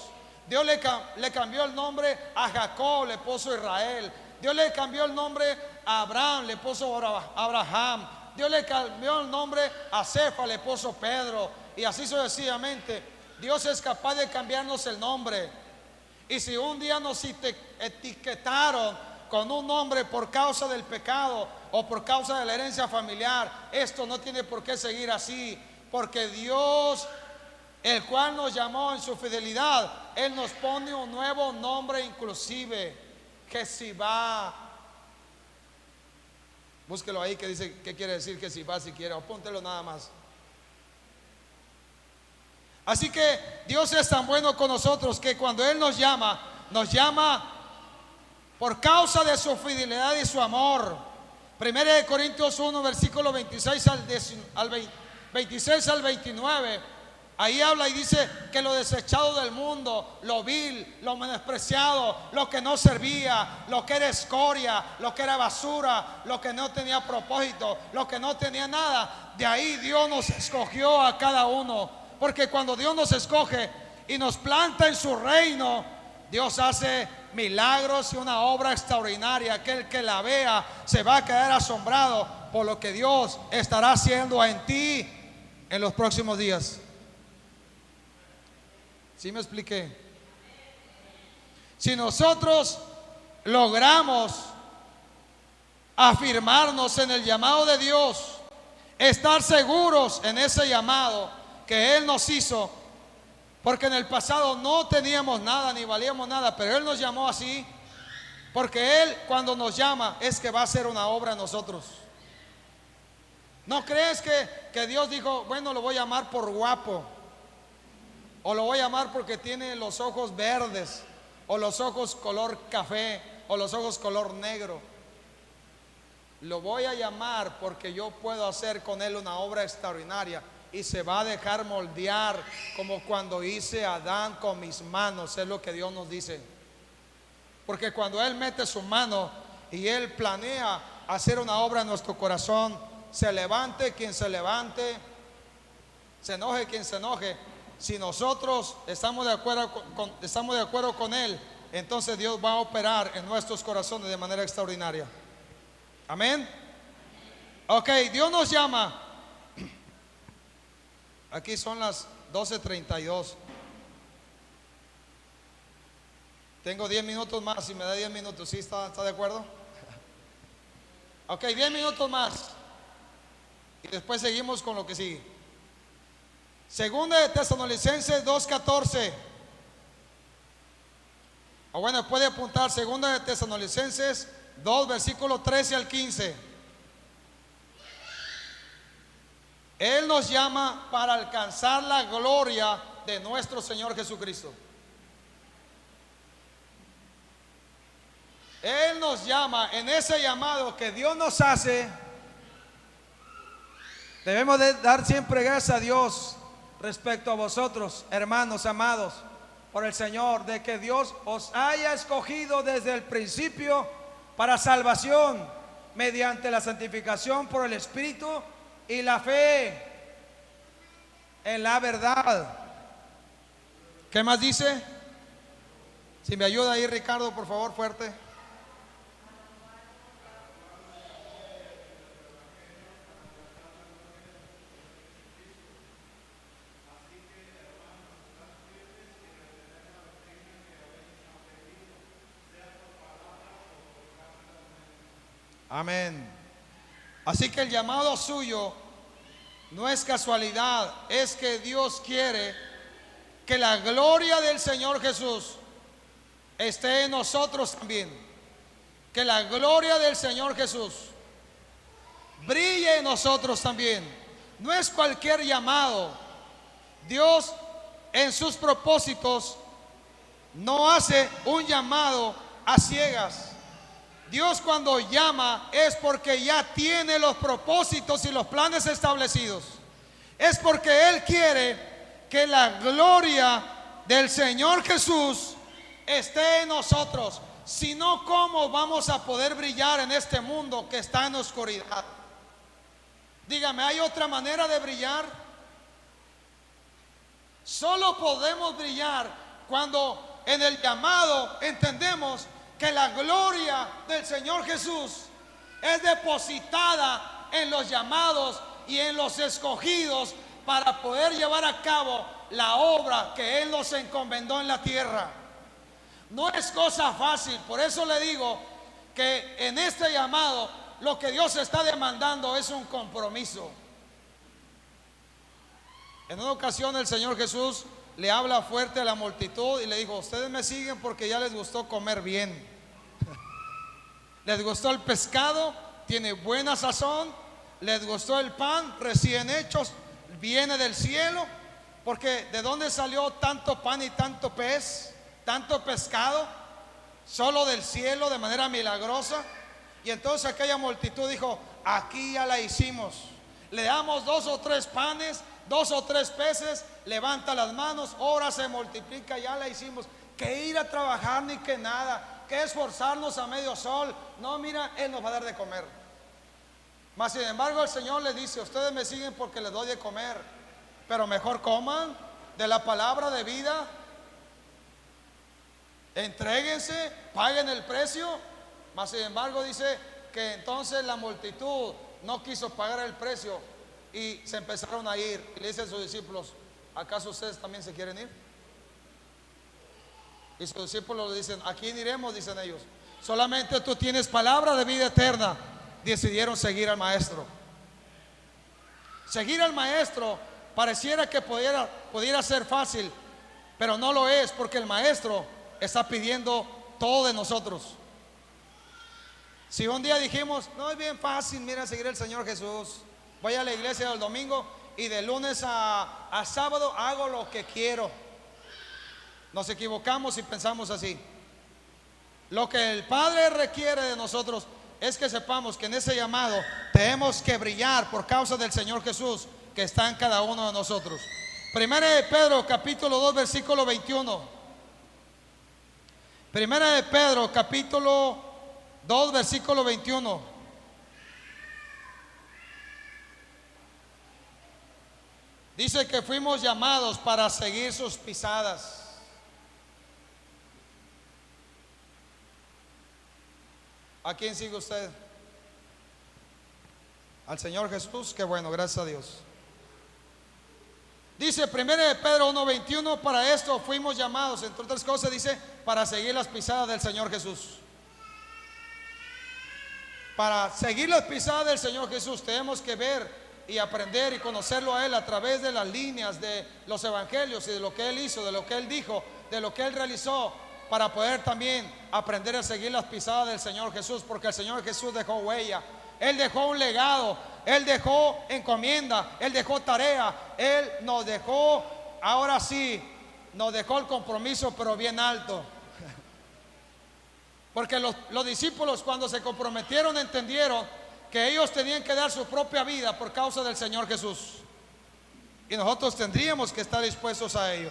Dios le cambió el nombre a Jacob, le puso Israel. Dios le cambió el nombre a Abraham, le puso Abraham. Dios le cambió el nombre a Cefa, le puso Pedro, y así sucesivamente. Dios es capaz de cambiarnos el nombre. Y si un día nos etiquetaron con un nombre por causa del pecado o por causa de la herencia familiar, esto no tiene por qué seguir así, porque Dios, el cual nos llamó en su fidelidad, Él nos pone un nuevo nombre inclusive, Jesibá. Búsquelo ahí, que dice qué quiere decir Jesibá, si quiere, o póntelo nada más. Así que Dios es tan bueno con nosotros que cuando Él nos llama por causa de su fidelidad y su amor. 1 Corintios 1, versículo 26 al 29. Ahí habla y dice que lo desechado del mundo, lo vil, lo menospreciado, lo que no servía, lo que era escoria, lo que era basura, lo que no tenía propósito, lo que no tenía nada, de ahí Dios nos escogió a cada uno. Porque cuando Dios nos escoge y nos planta en su reino, Dios hace milagros y una obra extraordinaria. Aquel que la vea se va a quedar asombrado por lo que Dios estará haciendo en ti en los próximos días. ¿Sí me expliqué? Si nosotros logramos afirmarnos en el llamado de Dios, estar seguros en ese llamado que Él nos hizo, porque en el pasado no teníamos nada ni valíamos nada, pero Él nos llamó así, porque Él, cuando nos llama, es que va a hacer una obra en nosotros. ¿No crees que Dios dijo, bueno, lo voy a llamar por guapo, o lo voy a llamar porque tiene los ojos verdes, o los ojos color café, o los ojos color negro? lo voy a llamar porque yo puedo hacer con él una obra extraordinaria y se va a dejar moldear como cuando hice a Adán con mis manos, es lo que Dios nos dice. Porque cuando él mete su mano y él planea hacer una obra en nuestro corazón, se levante quien se levante, se enoje quien se enoje, si nosotros estamos de acuerdo con él, entonces Dios va a operar en nuestros corazones de manera extraordinaria. Amén. Ok, Dios nos llama. Aquí son las 12:32. Tengo 10 minutos más. Si me da 10 minutos, ¿sí está de acuerdo? Ok, 10 minutos más. Y después seguimos con lo que sigue. Segunda de Tesalonicenses 2:14. O bueno, puede apuntar Segunda de Tesalonicenses 2, versículo 13 al 15. Él nos llama para alcanzar la gloria de nuestro Señor Jesucristo. Él nos llama, en ese llamado que Dios nos hace, debemos de dar siempre gracias a Dios respecto a vosotros, hermanos amados, por el Señor, de que Dios os haya escogido desde el principio para salvación, mediante la santificación por el Espíritu y la fe en la verdad. ¿Qué más dice? Si me ayuda ahí, Ricardo, por favor, fuerte. Amén. Así que el llamado suyo no es casualidad, es que Dios quiere que la gloria del Señor Jesús esté en nosotros también. Que la gloria del Señor Jesús brille en nosotros también. No es cualquier llamado. Dios en sus propósitos no hace un llamado a ciegas. Dios cuando llama es porque ya tiene los propósitos y los planes establecidos. Es porque Él quiere que la gloria del Señor Jesús esté en nosotros. Si no, ¿cómo vamos a poder brillar en este mundo que está en oscuridad? Dígame, ¿hay otra manera de brillar? Solo podemos brillar cuando en el llamado entendemos que la gloria del Señor Jesús es depositada en los llamados y en los escogidos para poder llevar a cabo la obra que Él nos encomendó en la tierra. No es cosa fácil, por eso le digo que en este llamado lo que Dios está demandando es un compromiso. En una ocasión el Señor Jesús le habla fuerte a la multitud y le dijo: ustedes me siguen porque ya les gustó comer bien. Les gustó el pescado, tiene buena sazón. Les gustó el pan recién hecho, viene del cielo. Porque ¿de dónde salió tanto pan y tanto pez, tanto pescado? Solo del cielo, de manera milagrosa. Y entonces aquella multitud dijo: aquí ya la hicimos. Le damos 2 o 3 panes, 2 o 3 peces, levanta las manos, ora, se multiplica, ya la hicimos. Que ir a trabajar ni que nada, que esforzarnos a medio sol. No, mira, Él nos va a dar de comer. Mas sin embargo el Señor les dice: ustedes me siguen porque les doy de comer, pero mejor coman de la palabra de vida. Entréguense, paguen el precio. Mas sin embargo dice que entonces la multitud no quiso pagar el precio y se empezaron a ir. Y le dicen a sus discípulos: ¿acaso ustedes también se quieren ir? Y sus discípulos le dicen: ¿a quién iremos? Dicen ellos. Solamente tú tienes palabra de vida eterna. Decidieron seguir al maestro. Seguir al maestro pareciera que pudiera ser fácil, pero no lo es, porque el maestro está pidiendo todo de nosotros. Si un día dijimos: no, es bien fácil, mira, seguir al Señor Jesús, voy a la iglesia el domingo y de lunes a sábado hago lo que quiero, nos equivocamos y pensamos así. Lo que el Padre requiere de nosotros es que sepamos que en ese llamado tenemos que brillar por causa del Señor Jesús que está en cada uno de nosotros. Primera de Pedro capítulo 2 versículo 21. Primera de Pedro capítulo 2 versículo 21. Dice que fuimos llamados para seguir sus pisadas. ¿A quién sigue usted? Al Señor Jesús. Qué bueno, gracias a Dios. Dice 1 de Pedro 1:21, para esto fuimos llamados, entre otras cosas dice, para seguir las pisadas del Señor Jesús. Para seguir las pisadas del Señor Jesús tenemos que ver y aprender y conocerlo a Él a través de las líneas de los evangelios y de lo que Él hizo, de lo que Él dijo, de lo que Él realizó, para poder también aprender a seguir las pisadas del Señor Jesús, porque el Señor Jesús dejó huella, Él dejó un legado, Él dejó encomienda, Él dejó tarea, Él nos dejó, ahora sí, nos dejó el compromiso, pero bien alto. Porque los discípulos, cuando se comprometieron, entendieron que ellos tenían que dar su propia vida por causa del Señor Jesús, y nosotros tendríamos que estar dispuestos a ello.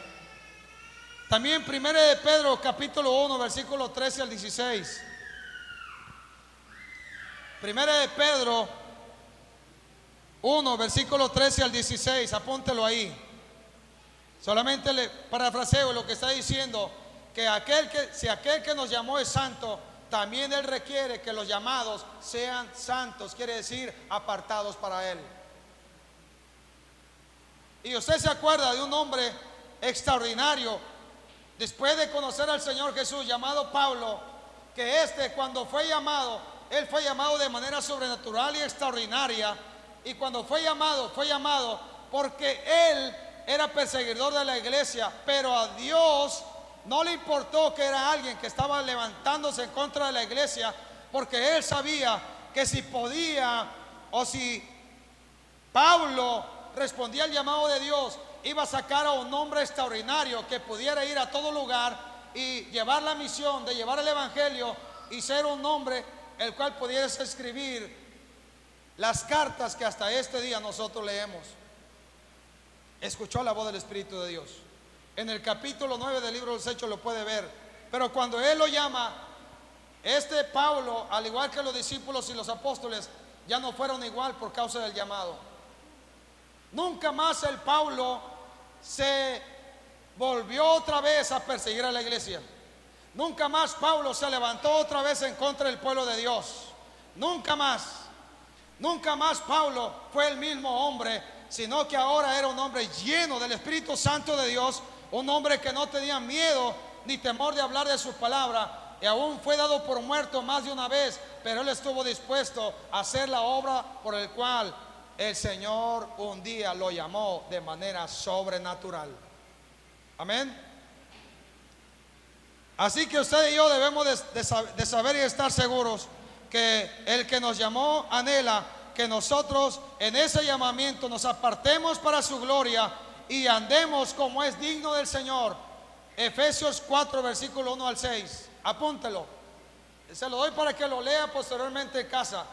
También 1 de Pedro capítulo 1 versículo 13 al 16. 1 de Pedro 1 versículo 13 al 16, apúntelo ahí. Solamente le parafraseo lo que está diciendo, que si aquel que nos llamó es santo, también Él requiere que los llamados sean santos, quiere decir apartados para Él. Y usted se acuerda de un hombre extraordinario, después de conocer al Señor Jesús, llamado Pablo, que cuando fue llamado, él fue llamado de manera sobrenatural y extraordinaria. Y cuando fue llamado porque él era perseguidor de la iglesia, pero a Dios no le importó que era alguien que estaba levantándose en contra de la iglesia, porque él sabía que si podía, o si Pablo respondía al llamado de Dios, iba a sacar a un hombre extraordinario que pudiera ir a todo lugar y llevar la misión de llevar el evangelio, y ser un hombre el cual pudiese escribir las cartas que hasta este día nosotros leemos. Escuchó la voz del Espíritu de Dios. En el capítulo 9 del libro de los Hechos lo puede ver. Pero cuando él lo llama, Pablo, al igual que los discípulos y los apóstoles, ya no fueron igual por causa del llamado. Nunca más el Pablo se volvió otra vez a perseguir a la iglesia. Nunca más Pablo se levantó otra vez en contra del pueblo de Dios. Nunca más. Nunca más Pablo fue el mismo hombre, sino que ahora era un hombre lleno del Espíritu Santo de Dios, un hombre que no tenía miedo ni temor de hablar de su palabra, y aún fue dado por muerto más de una vez, pero él estuvo dispuesto a hacer la obra por el cual el Señor un día lo llamó de manera sobrenatural. Amén. Así que usted y yo debemos de saber y estar seguros que el que nos llamó anhela que nosotros en ese llamamiento nos apartemos para su gloria y andemos como es digno del Señor. Efesios 4 versículo 1 al 6. Apúntelo. Se lo doy para que lo lea posteriormente en casa,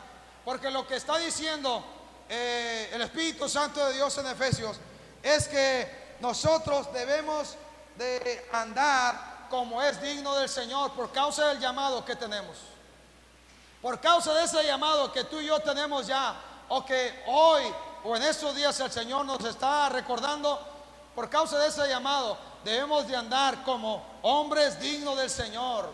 porque lo que está diciendo el Espíritu Santo de Dios en Efesios es que nosotros debemos de andar como es digno del Señor por causa del llamado que tenemos. Por causa de ese llamado que tú y yo tenemos ya, o que hoy o en estos días el Señor nos está recordando, por causa de ese llamado debemos de andar como hombres dignos del Señor.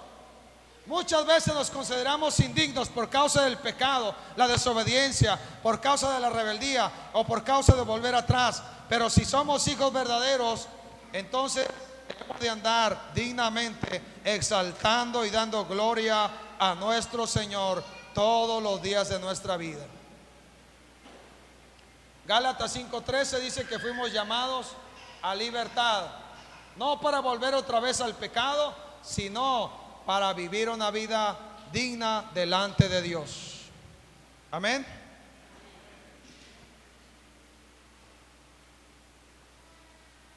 Muchas veces nos consideramos indignos por causa del pecado, la desobediencia, por causa de la rebeldía o por causa de volver atrás. Pero si somos hijos verdaderos, entonces debemos de andar dignamente, exaltando y dando gloria a nuestro Señor todos los días de nuestra vida. Gálatas 5:13 dice que fuimos llamados a libertad, no para volver otra vez al pecado, sino para vivir una vida digna delante de Dios. Amén.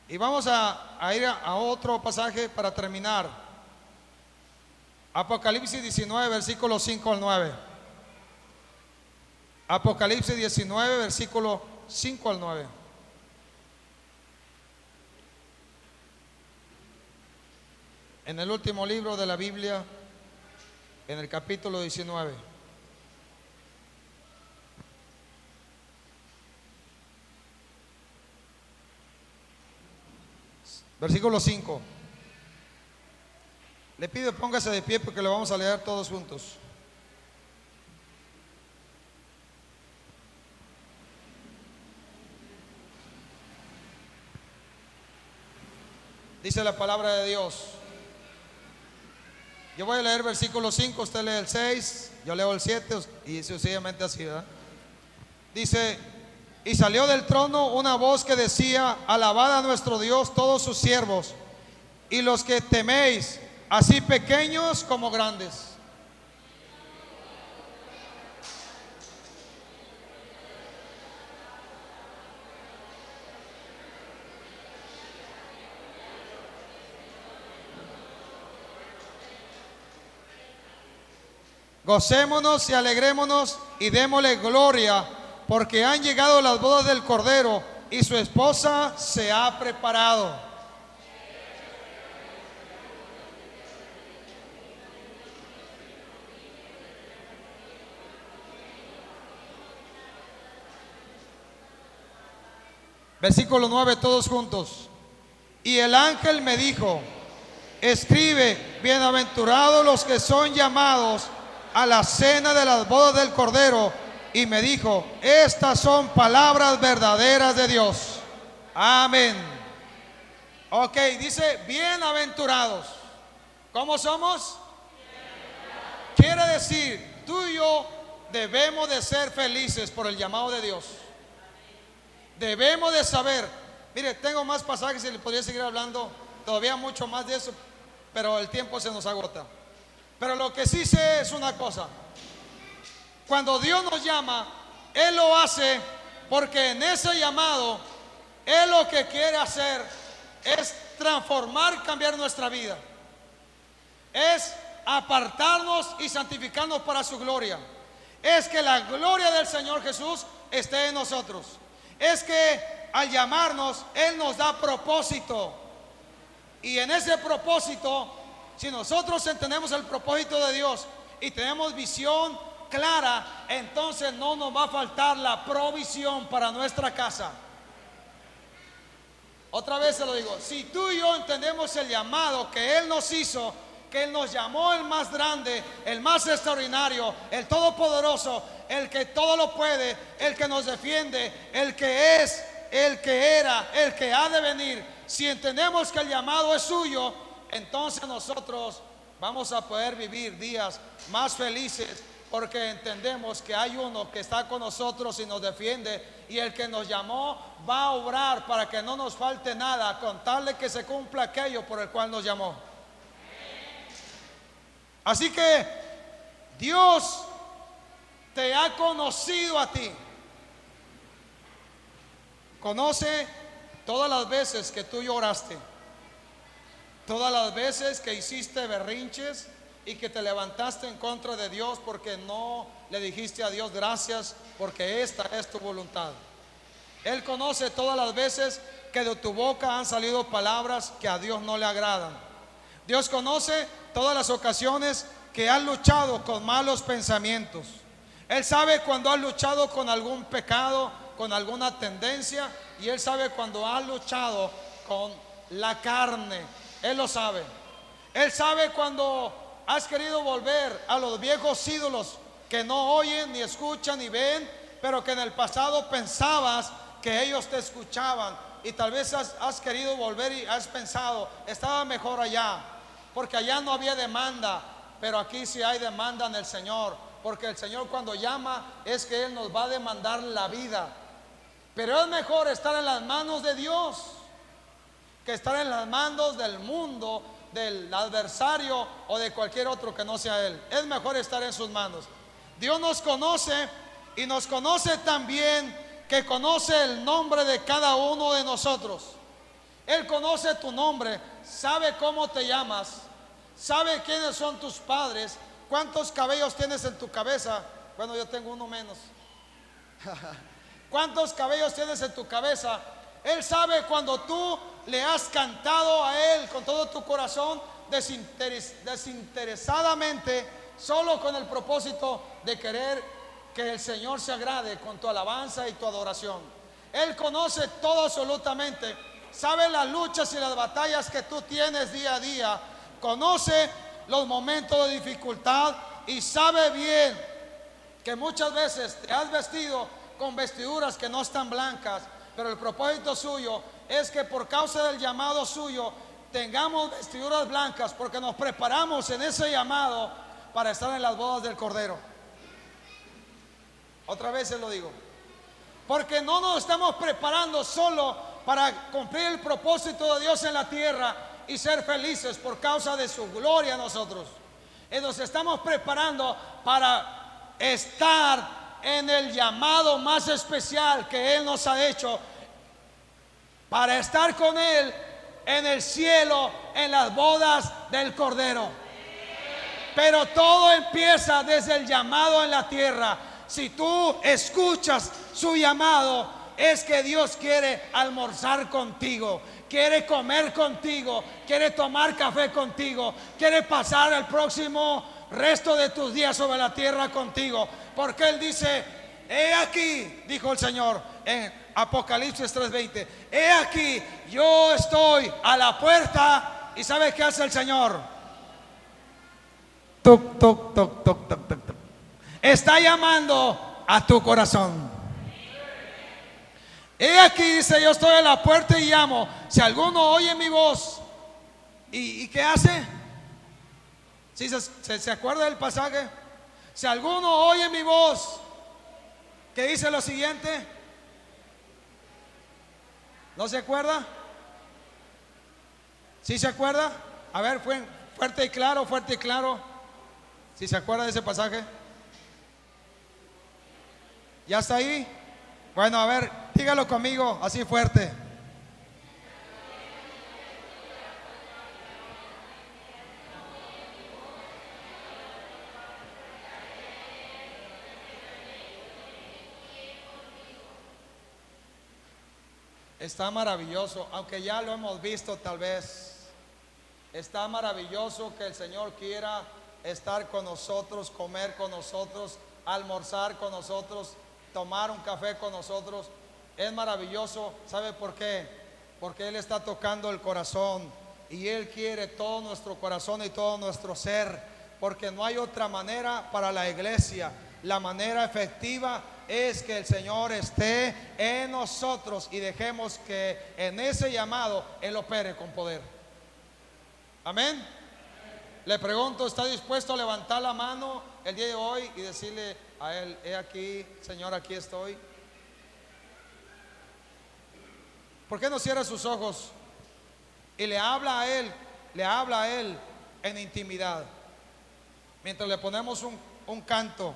Y vamos a ir a otro pasaje para terminar. Apocalipsis 19, versículos 5 al 9. Apocalipsis 19, versículo 5 al 9. En el último libro de la Biblia, en el capítulo 19. Versículo 5. Le pido póngase de pie porque lo vamos a leer todos juntos. Dice la palabra de Dios. Yo voy a leer versículo 5, usted lee el 6, yo leo el 7 y sucesivamente así, ¿verdad? Dice: y salió del trono una voz que decía: alabad a nuestro Dios todos sus siervos y los que teméis, así pequeños como grandes. Gocémonos y alegrémonos y démosle gloria, porque han llegado las bodas del Cordero y su esposa se ha preparado. Versículo 9, todos juntos. Y el ángel me dijo: escribe, bienaventurados los que son llamados a la cena de las bodas del Cordero. Y me dijo: estas son palabras verdaderas de Dios. Amén. Ok, dice bienaventurados. ¿Cómo somos? Quiere decir, tú y yo debemos de ser felices por el llamado de Dios. Debemos de saber. Mire, tengo más pasajes y le podría seguir hablando todavía mucho más de eso, pero el tiempo se nos agota. Pero lo que sí sé es una cosa: cuando Dios nos llama, Él lo hace porque en ese llamado Él lo que quiere hacer es transformar, cambiar nuestra vida, es apartarnos y santificarnos para su gloria, es que la gloria del Señor Jesús esté en nosotros, es que al llamarnos Él nos da propósito. Y en ese propósito, si nosotros entendemos el propósito de Dios y tenemos visión clara, entonces no nos va a faltar la provisión para nuestra casa. Otra vez se lo digo: si tú y yo entendemos el llamado que Él nos hizo, que Él nos llamó el más grande, el más extraordinario, el todopoderoso, el que todo lo puede, el que nos defiende, el que es, el que era, el que ha de venir. Si entendemos que el llamado es suyo, entonces nosotros vamos a poder vivir días más felices, porque entendemos que hay uno que está con nosotros y nos defiende, y el que nos llamó va a obrar para que no nos falte nada, con tal de que se cumpla aquello por el cual nos llamó. Así que Dios te ha conocido a ti. Conoce todas las veces que tú lloraste, todas las veces que hiciste berrinches y que te levantaste en contra de Dios porque no le dijiste a Dios gracias, porque esta es tu voluntad. Él conoce todas las veces que de tu boca han salido palabras que a Dios no le agradan. Dios conoce todas las ocasiones que has luchado con malos pensamientos. Él sabe cuando has luchado con algún pecado, con alguna tendencia, y Él sabe cuando has luchado con la carne. Él lo sabe. Él sabe cuando has querido volver a los viejos ídolos que no oyen, ni escuchan, ni ven, pero que en el pasado pensabas que ellos te escuchaban, y tal vez has querido volver y has pensado: estaba mejor allá, porque allá no había demanda, pero aquí sí hay demanda en el Señor, porque el Señor cuando llama es que Él nos va a demandar la vida. Pero es mejor estar en las manos de Dios que estar en las manos del mundo, del adversario o de cualquier otro que no sea Él. Es mejor estar en sus manos. Dios nos conoce, y nos conoce también que conoce el nombre de cada uno de nosotros. Él conoce tu nombre, sabe cómo te llamas, sabe quiénes son tus padres, cuántos cabellos tienes en tu cabeza. Bueno, yo tengo uno menos. ¿Cuántos cabellos tienes en tu cabeza? Él sabe cuando tú le has cantado a Él con todo tu corazón, desinteresadamente, solo con el propósito de querer que el Señor se agrade con tu alabanza y tu adoración. Él conoce todo absolutamente, sabe las luchas y las batallas que tú tienes día a día, conoce los momentos de dificultad y sabe bien que muchas veces te has vestido con vestiduras que no están blancas, pero el propósito suyo es que por causa del llamado suyo tengamos vestiduras blancas, porque nos preparamos en ese llamado para estar en las bodas del Cordero. Otra vez se lo digo, porque no nos estamos preparando solo para cumplir el propósito de Dios en la tierra y ser felices por causa de su gloria a nosotros. Nos estamos preparando para estar en el llamado más especial que Él nos ha hecho, para estar con Él en el cielo, en las bodas del Cordero. Pero todo empieza desde el llamado en la tierra. Si tú escuchas su llamado, es que Dios quiere almorzar contigo, quiere comer contigo, quiere tomar café contigo, quiere pasar el próximo resto de tus días sobre la tierra contigo. Porque Él dice: he aquí, dijo el Señor en Apocalipsis 3:20, he aquí, yo estoy a la puerta. ¿Y sabe qué hace el Señor? Toc, toc, toc, toc, toc, toc, toc. Está llamando a tu corazón. He aquí, dice, yo estoy a la puerta y llamo. Si alguno oye mi voz, ¿y qué hace? ¿Sí se acuerda del pasaje? Si alguno oye mi voz, ¿qué dice lo siguiente? ¿No se acuerda? ¿Sí se acuerda? A ver, fuerte y claro, fuerte y claro. ¿Sí se acuerda de ese pasaje? ¿Ya está ahí? Bueno, a ver, dígalo conmigo, así fuerte. Está maravilloso, aunque ya lo hemos visto tal vez. Está maravilloso que el Señor quiera estar con nosotros, comer con nosotros, almorzar con nosotros, tomar un café con nosotros. Es maravilloso. ¿Sabe por qué? Porque Él está tocando el corazón y Él quiere todo nuestro corazón y todo nuestro ser, porque no hay otra manera para la iglesia. La manera efectiva es que el Señor esté en nosotros y dejemos que en ese llamado Él opere con poder. Amén. Le pregunto, ¿está dispuesto a levantar la mano el día de hoy y decirle a Él: he aquí, Señor, aquí estoy? ¿Por qué no cierra sus ojos y le habla a Él? Le habla a Él en intimidad, mientras le ponemos un canto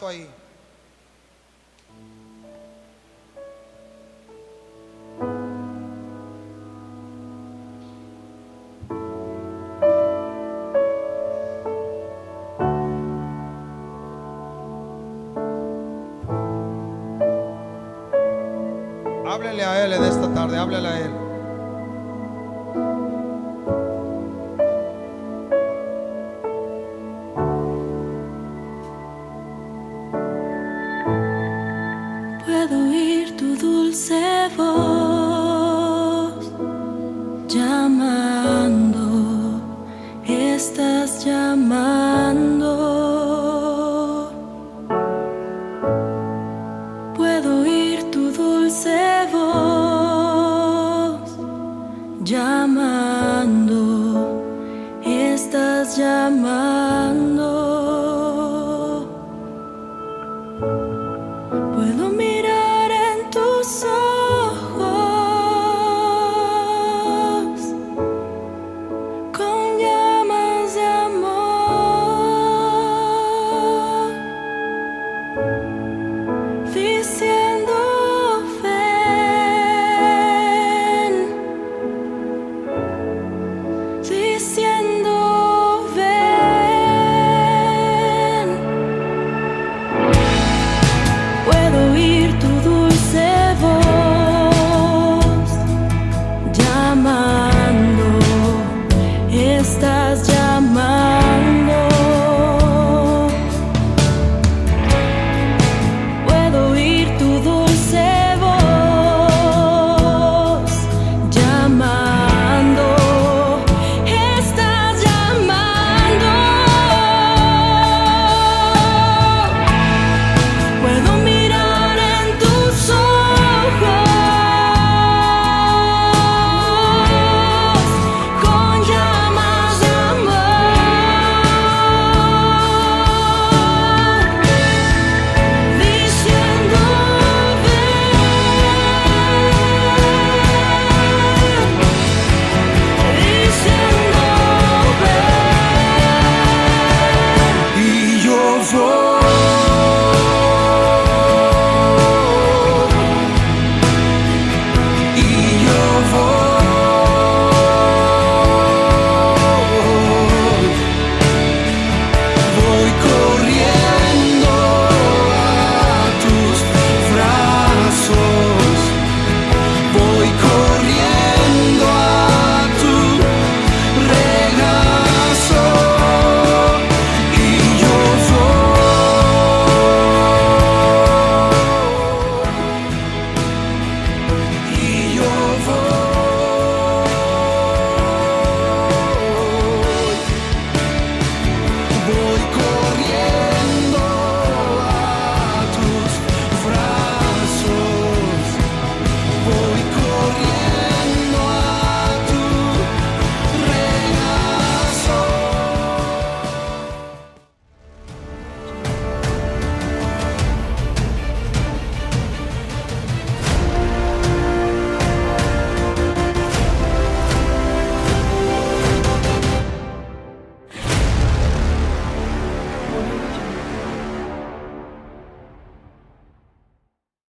ahí. Háblele a Él en esta tarde, háblele a Él. Puedo oír tu dulce